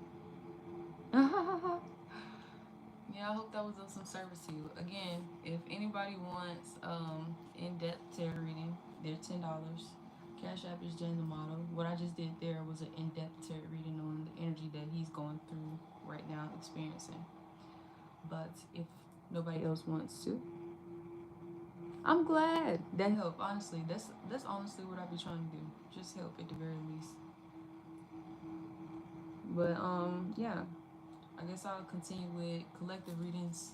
Yeah, I hope that was of some service to you. Again, if anybody wants in-depth tarot reading, they're $10. Cash App is Jane the Model. What I just did there was an in-depth tarot reading on the energy that he's going through right now, experiencing. But if nobody else wants to, I'm glad that helped. Honestly, that's honestly what I be trying to do. Just help at the very least. But yeah, I guess I'll continue with collective readings.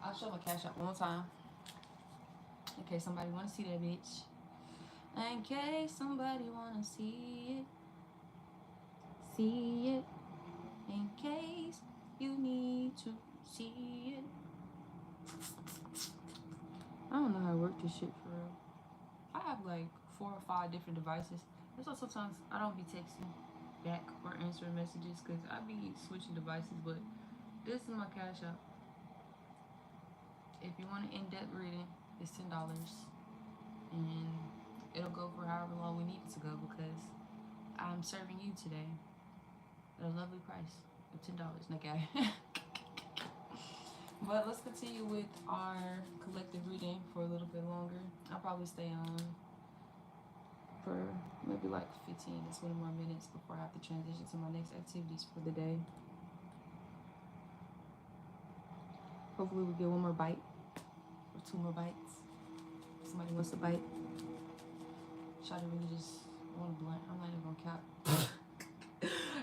I'll show my Cash App one more time in case somebody want to see that bitch. In case somebody want to see it, see it. In case you need to see it. I don't know how to work this shit for real. I have like 4 or 5 different devices. That's why sometimes I don't be texting back or answering messages because I be switching devices. But this is my Cash App. If you want an in-depth reading, it's $10, and it'll go for however long we need it to go because I'm serving you today at a lovely price of $10. Okay. But let's continue with our collective reading for a little bit longer. I'll probably stay on for maybe like 15 to 20 more minutes before I have to transition to my next activities for the day. Hopefully we get one more bite or 2 more bites. Somebody wants a bite. Shawty really just want a blunt. I'm not even gonna cap.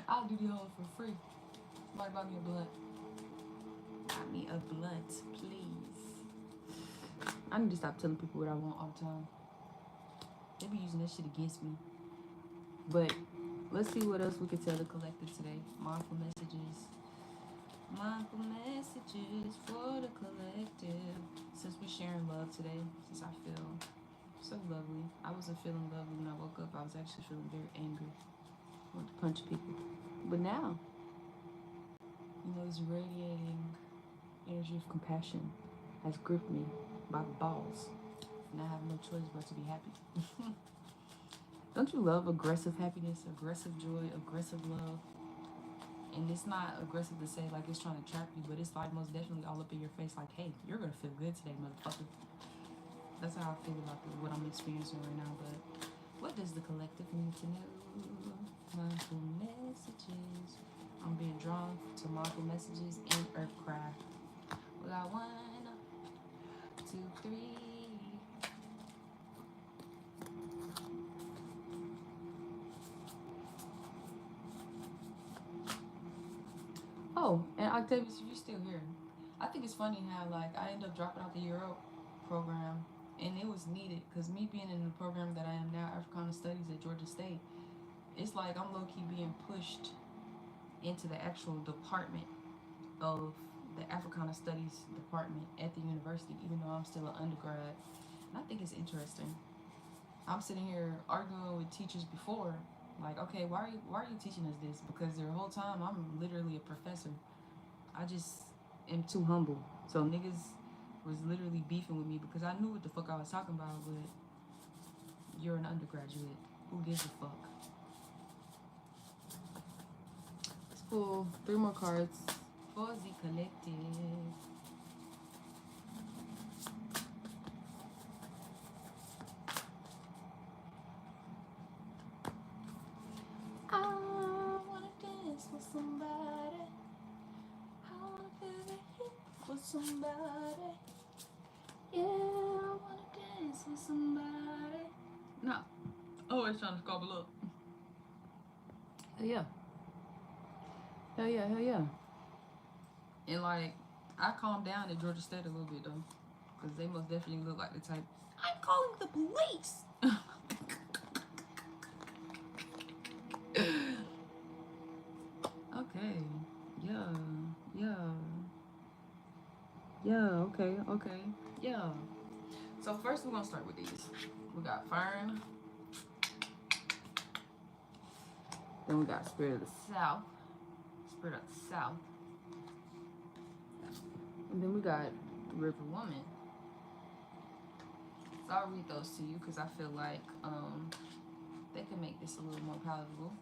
I'll do the whole for free. Somebody buy me a blunt. Buy me a blunt, please. I need to stop telling people what I want all the time. They be using that shit against me. But let's see what else we can tell the collective today. Mindful messages. Mindful messages for the collective. Since we're sharing love today, since I feel so lovely. I wasn't feeling lovely when I woke up. I was actually feeling very angry. I wanted to punch people. But now, you know, this radiating energy of compassion has gripped me by the balls. And I have no choice but to be happy. Don't you love aggressive happiness, aggressive joy, aggressive love? And it's not aggressive to say like it's trying to trap you, but it's like most definitely all up in your face like, hey, you're going to feel good today, motherfucker. That's how I feel about what I'm experiencing right now. But what does the collective need to know? Mindful messages. I'm being drawn to mindful messages and Earthcraft. We got 1, 2, 3. Oh, and Octavius, if you're still here, I think it's funny how like I ended up dropping out the Euro program, and it was needed because me being in the program that I am now, Africana Studies at Georgia State, it's like I'm low-key being pushed into the actual department of the Africana Studies department at the university, even though I'm still an undergrad. And I think it's interesting. I'm sitting here arguing with teachers before, like, okay, why are you teaching us this? Because the whole time I'm literally a professor. I just am too humble. So niggas was literally beefing with me because I knew what the fuck I was talking about, but you're an undergraduate. Who gives a fuck? Let's pull 3 more cards for the collective. I wanna dance with somebody. I wanna feel the heat with somebody. Yeah, I wanna dance with somebody. No, always trying to squabble up. Hell yeah. Hell yeah, hell yeah. And like, I calmed down at Georgia State a little bit though, because they most definitely look like the type. I'm calling the police. Okay. Yeah. Yeah. Yeah. Okay. Okay. Yeah. So first we're gonna start with these. We got Fern. Then we got Spirit of the South. Spirit of the South. And then we got River Woman. So I'll read those to you because I feel like they can make this a little more palatable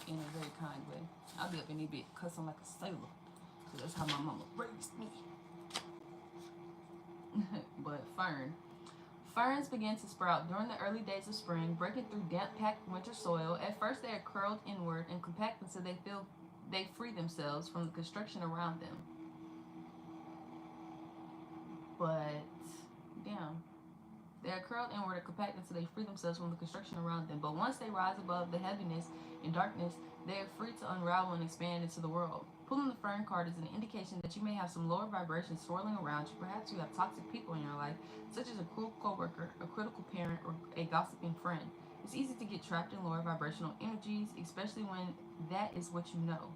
in a very kind way. I'll be up in a bit cussing like a sailor because that's how my mama raised me. But Fern. Ferns begin to sprout during the early days of spring, breaking through damp, packed winter soil. At first, they are curled inward and compact until they free themselves from the construction around them. But, damn. They are curled inward and compact until they free themselves from the construction around them. But once they rise above the heaviness and darkness, they are free to unravel and expand into the world. Pulling the Fern card is an indication that you may have some lower vibrations swirling around you. Perhaps you have toxic people in your life, such as a cruel coworker, a critical parent, or a gossiping friend. It's easy to get trapped in lower vibrational energies, especially when that is what you know.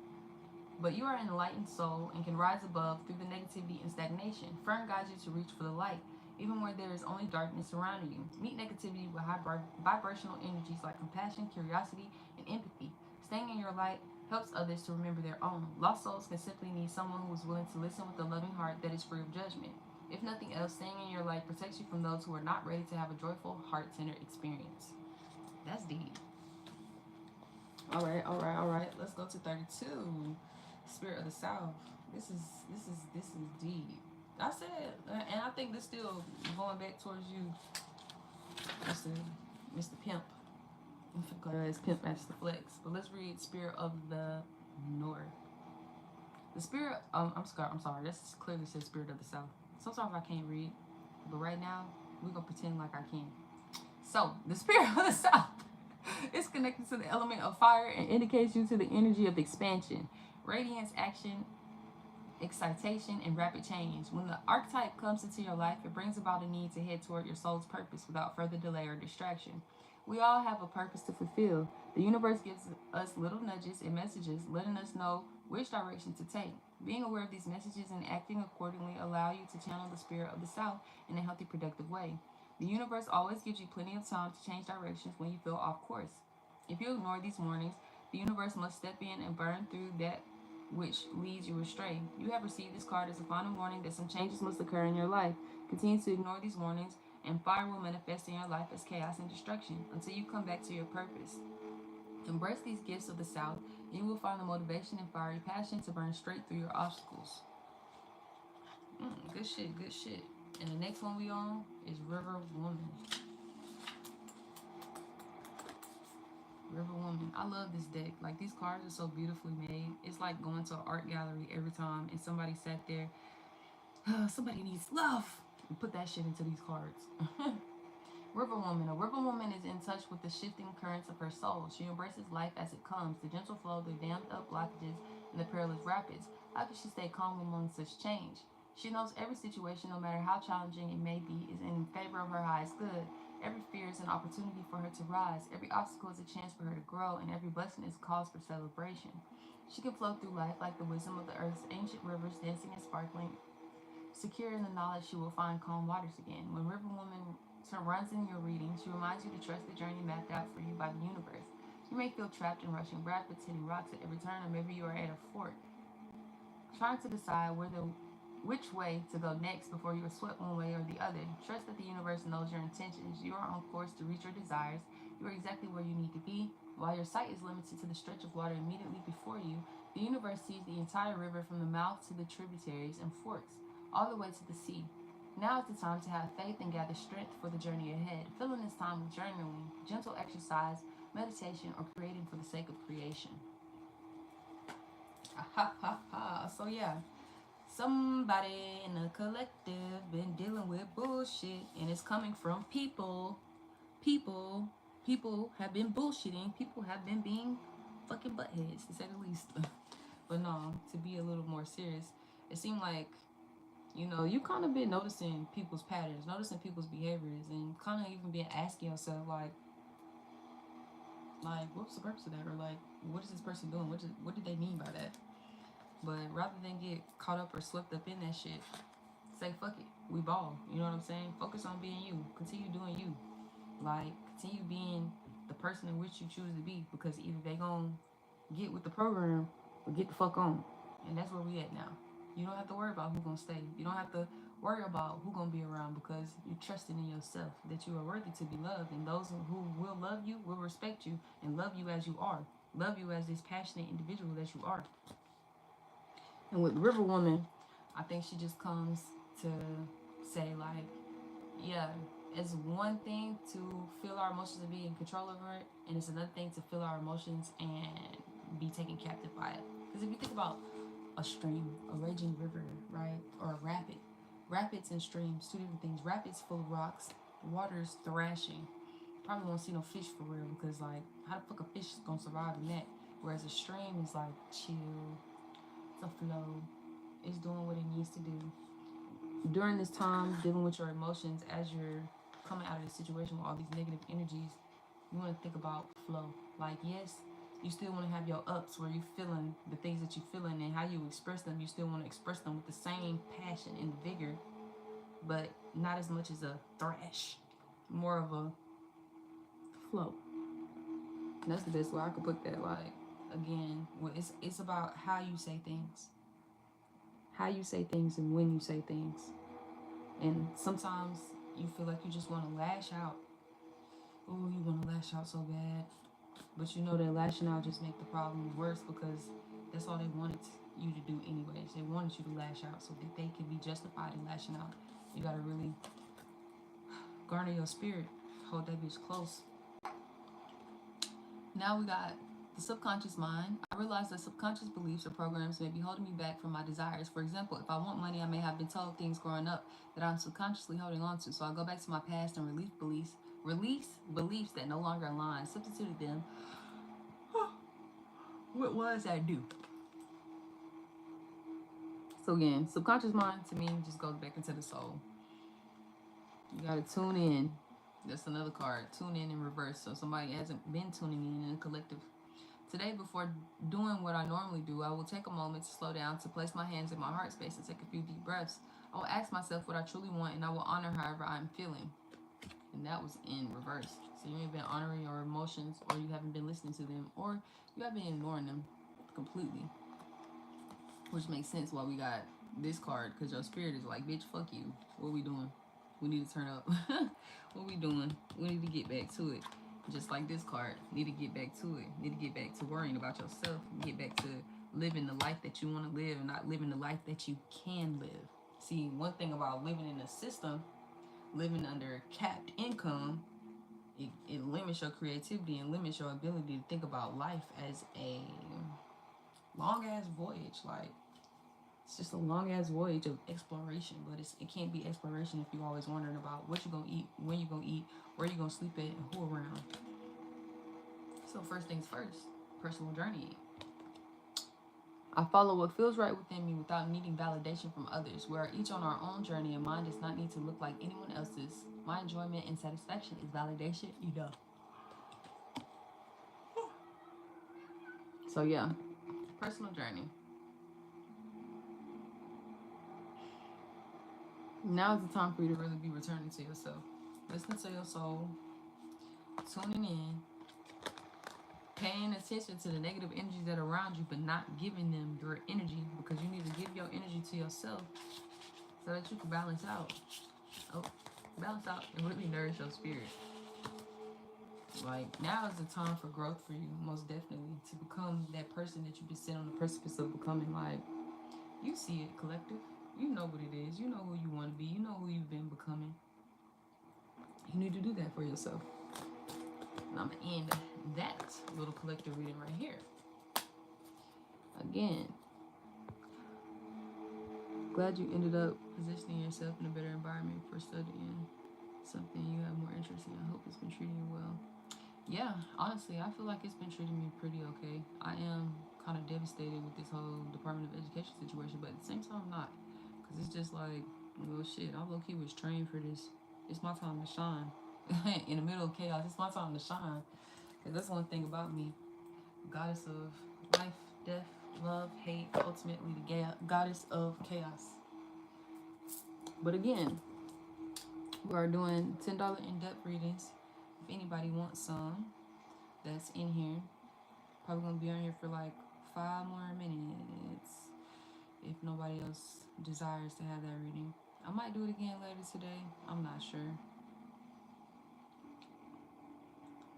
But you are an enlightened soul and can rise above through the negativity and stagnation. Fern guides you to reach for the light, even where there is only darkness surrounding you. Meet negativity with high vibrational energies like compassion, curiosity, and empathy. Staying in your light helps others to remember their own. Lost souls can simply need someone who is willing to listen with a loving heart that is free of judgment. If nothing else, staying in your light protects you from those who are not ready to have a joyful, heart-centered experience. That's deep. All right, all right, all right. Let's go to 32. Spirit of the South. This is deep. I said, and I think this still going back towards you, Mr. Pimp. Because Pimp Master Flex. But let's read Spirit of the North. The Spirit. I'm sorry. This clearly says Spirit of the South. Sometimes I can't read, but right now we're gonna pretend like I can. So the Spirit of the South is connected to the element of fire and indicates you to the energy of expansion, radiance, action, excitation, and rapid change. When the archetype comes into your life, it brings about a need to head toward your soul's purpose without further delay or distraction. We all have a purpose to fulfill. The universe gives us little nudges and messages, letting us know which direction to take. Being aware of these messages and acting accordingly allow you to channel the spirit of the South in a healthy, productive way. The universe always gives you plenty of time to change directions when you feel off course. If you ignore these warnings, the universe must step in and burn through that which leads you astray. You have received this card as a final warning that some changes must occur in your life. Continue to ignore these warnings, and fire will manifest in your life as chaos and destruction until you come back to your purpose. Embrace these gifts of the South, and you will find the motivation and fiery passion to burn straight through your obstacles. Good shit, good shit. And the next one we on is River Woman. River Woman. I love this deck. Like, these cards are so beautifully made. It's like going to an art gallery every time and somebody sat there. Somebody needs love. And put that shit into these cards. River Woman. A river woman is in touch with the shifting currents of her soul. She embraces life as it comes, the gentle flow, the dammed up blockages, and the perilous rapids. How can she stay calm among such change? She knows every situation, no matter how challenging it may be, is in favor of her highest good. Every fear is an opportunity for her to rise. Every obstacle is a chance for her to grow, and every blessing is cause for celebration. She can flow through life like the wisdom of the earth's ancient rivers, dancing and sparkling. Secure in the knowledge she will find calm waters again. When River Woman runs in your reading, she reminds you to trust the journey mapped out for you by the universe. You may feel trapped in rushing rapids, hitting rocks at every turn, or maybe you are at a fork, trying to decide which way to go next before you are swept one way or the other. Trust that the universe knows your intentions. You are on course to reach your desires. You are exactly where you need to be. While your sight is limited to the stretch of water immediately before you, the universe sees the entire river from the mouth to the tributaries and forks, all the way to the sea. Now is the time to have faith and gather strength for the journey ahead. Fill in this time with journaling, gentle exercise, meditation, or creating for the sake of creation. Ha ha ha. So yeah, somebody in the collective been dealing with bullshit, and it's coming from people. People have been bullshitting. People have been being fucking buttheads, to say the least. But no, to be a little more serious, it seemed like, you know, you kind of been noticing people's patterns, noticing people's behaviors, and kind of even been asking yourself, like, what's the purpose of that? Or like, what is this person doing? What did they mean by that? But rather than get caught up or swept up in that shit, say fuck it. We ball. You know what I'm saying? Focus on being you. Continue doing you. Like, continue being the person in which you choose to be, because either they gonna get with the program or get the fuck on. And that's where we at now. You don't have to worry about who's gonna stay. You don't have to worry about who's gonna be around, because you're trusting in yourself that you are worthy to be loved, and those who will love you will respect you and love you as you are. Love you as this passionate individual that you are. And with River Woman, I think she just comes to say, like, yeah, it's one thing to feel our emotions and be in control over it, and it's another thing to feel our emotions and be taken captive by it. Because if you think about a stream, a raging river, right, or a rapid, rapids and streams, two different things. Rapids full of rocks, water's thrashing. Probably won't see no fish for real, because like, how the fuck a fish is gonna survive in that? Whereas a stream is like chill, it's a flow, it's doing what it needs to do. During this time, dealing with your emotions as you're coming out of the situation with all these negative energies, you want to think about flow. Like, yes, you still want to have your ups where you're feeling the things that you're feeling, and how you express them. You still want to express them with the same passion and vigor, but not as much as a thrash, more of a flow. And that's the best way I could put that. Like, again, it's about how you say things, and when you say things. And sometimes you feel like you just want to lash out. Oh, you want to lash out so bad. But you know that lashing out just make the problem worse, because that's all they wanted you to do anyways. They wanted you to lash out so that they could be justified in lashing out. You got to really garner your spirit. Hold that bitch close. Now we got the subconscious mind. I realize that subconscious beliefs or programs may be holding me back from my desires. For example, if I want money, I may have been told things growing up that I'm subconsciously holding on to. So I go back to my past and release beliefs that no longer align, substituted them. What was I do? So again, subconscious mind to me just goes back into the soul. You gotta tune in. That's another card. Tune in reverse. So somebody hasn't been tuning in a collective. Today, before doing what I normally do, I will take a moment to slow down, to place my hands in my heart space and take a few deep breaths. I will ask myself what I truly want, and I will honor however I'm feeling. And that was in reverse. So you ain't been honoring your emotions, or you haven't been listening to them, or you have been ignoring them completely. Which makes sense why we got this card, because your spirit is like, bitch, fuck you. What we doing? We need to turn up. What we doing? We need to get back to it. Just like this card, need to get back to it. Need to get back to worrying about yourself. Get back to living the life that you want to live, and not living the life that you can live. See, one thing about living in a system, living under capped income, it limits your creativity and limits your ability to think about life as a long ass voyage. Like, it's just a long ass voyage of exploration, but it can't be exploration if you're always wondering about what you're gonna eat, when you're gonna eat, where you're gonna sleep at, and who around. So first things first, personal journey. I follow what feels right within me without needing validation from others. We are each on our own journey, and mine does not need to look like anyone else's. My enjoyment and satisfaction is validation enough. So yeah, personal journey. Now is the time for you to really be returning to yourself. Listening to your soul, tuning in, paying attention to the negative energies that are around you, but not giving them your energy, because you need to give your energy to yourself so that you can balance out. Oh, balance out and really nourish your spirit. Like, now is the time for growth for you, most definitely, to become that person that you've been sitting on the precipice of becoming. Like, you see it, collective. You know what it is. You know who you want to be. You know who you've been becoming. You need to do that for yourself. And I'm going to end that little collective reading right here. Again, glad you ended up positioning yourself in a better environment for studying something you have more interest in. I hope it's been treating you well. Yeah, honestly, I feel like it's been treating me pretty okay. I am kind of devastated with this whole Department of Education situation, but at the same time, I'm not. Because it's just like, well, shit, I low-key was trained for this. It's my time to shine. In the middle of chaos, it's my time to shine. Because that's one thing about me. Goddess of life, death, love, hate, ultimately the goddess of chaos. But again, we are doing $10 in-depth readings. If anybody wants some, that's in here. Probably gonna be on here for like 5 more minutes if nobody else desires to have that reading. I might do it again later today. I'm not sure.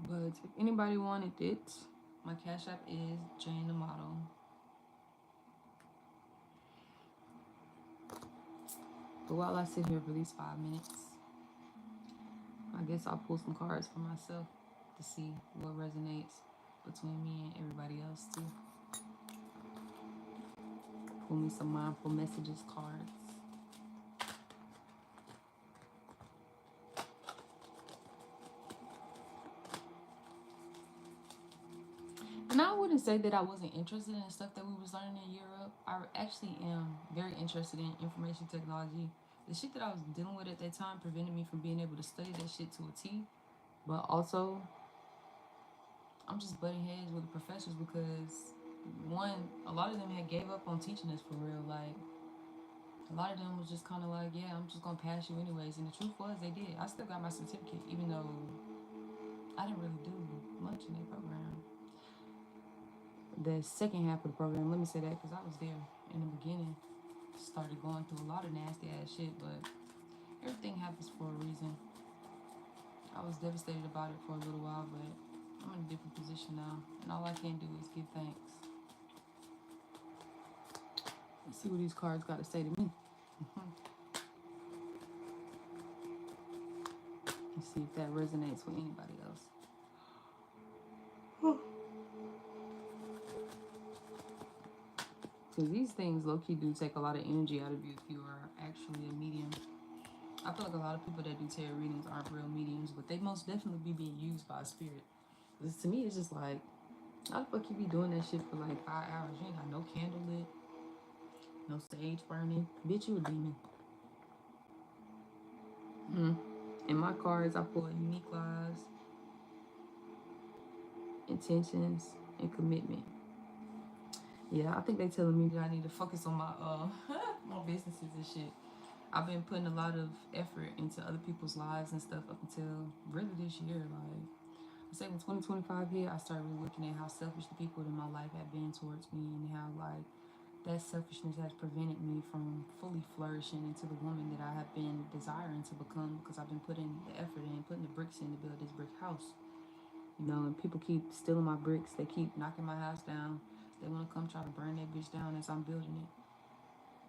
But if anybody wanted it, my Cash App is Jane the Model. But while I sit here for these 5 minutes, I guess I'll pull some cards for myself to see what resonates between me and everybody else too. Pull me some mindful messages cards. And I wouldn't say that I wasn't interested in the stuff that we was learning in Europe. I actually am very interested in information technology. The shit that I was dealing with at that time prevented me from being able to study that shit to a T. But also, I'm just butting heads with the professors because, one, a lot of them had gave up on teaching us for real. Like, a lot of them was just kind of like, yeah, I'm just going to pass you anyways. And the truth was, they did. I still got my certificate, even though I didn't really do much in that program. The second half of the program, let me say that because I was there in the beginning. Started going through a lot of nasty ass shit, but everything happens for a reason. I was devastated about it for a little while, but I'm in a different position now, and all I can do is give thanks. Let's see what these cards got to say to me. Let's see if that resonates with anybody else. Because these things low-key do take a lot of energy out of you if you are actually a medium. I feel like a lot of people that do tarot readings aren't real mediums, but they most definitely be being used by a spirit. Because to me, it's just like, how the fuck you be doing that shit for like 5 hours? You ain't got no candle lit, no sage burning. Bitch, you a demon. In my cards, I pull unique lives, intentions, and commitment. Yeah, I think they telling me that I need to focus on my my businesses and shit. I've been putting a lot of effort into other people's lives and stuff up until really this year. Like, I say when 2025 hit, I started really looking at how selfish the people in my life have been towards me, and how like that selfishness has prevented me from fully flourishing into the woman that I have been desiring to become, because I've been putting the effort in, putting the bricks in to build this brick house. You know, and people keep stealing my bricks. They keep knocking my house down. They want to come try to burn that bitch down as I'm building it.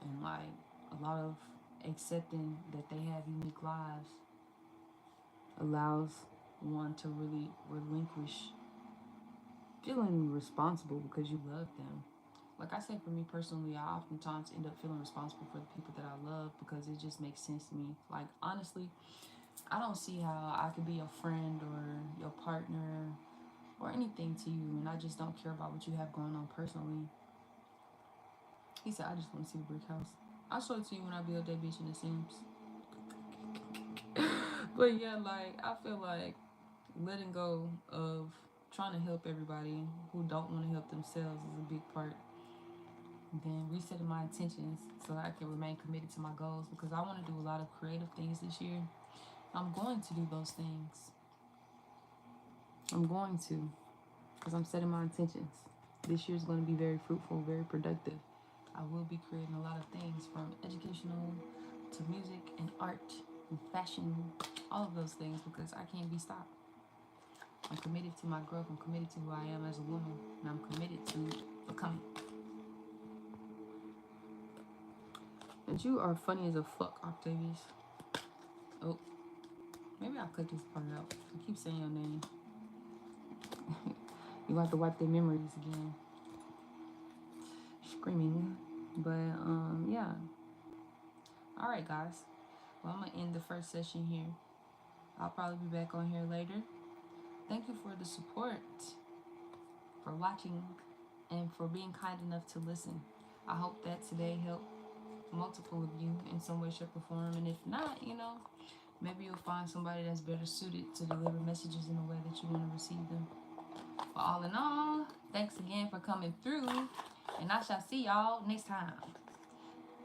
And like a lot of accepting that they have unique lives allows one to really relinquish feeling responsible because you love them. Like I said, for me personally, I oftentimes end up feeling responsible for the people that I love because it just makes sense to me. Like, honestly, I don't see how I could be your friend or your partner or anything to you, and I just don't care about what you have going on personally. He said, I just want to see the brick house. I'll show it to you when I build that bitch in The Sims. But yeah, like, I feel like letting go of trying to help everybody who don't want to help themselves is a big part. Then resetting my intentions so that I can remain committed to my goals, because I want to do a lot of creative things this year. I'm going to do those things. I'm going to. because I'm setting my intentions. This year is going to be very fruitful, very productive. I will be creating a lot of things, from educational to music and art and fashion, all of those things, because I can't be stopped. I'm committed to my growth. I'm committed to who I am as a woman, and I'm committed to becoming. And you are funny as a fuck, Octavius. Oh, maybe I'll cut this part out. I keep saying your name. You have to wipe their memories again. Screaming. But yeah. Alright, guys. Well, I'm gonna end the first session here. I'll probably be back on here later. Thank you for the support, for watching, and for being kind enough to listen. I hope that today helped multiple of you in some way, shape, or form. And if not, maybe you'll find somebody that's better suited to deliver messages in a way that you want to receive them. But all in all, thanks again for coming through, and I shall see y'all next time.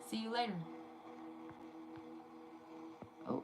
See you later. Oh.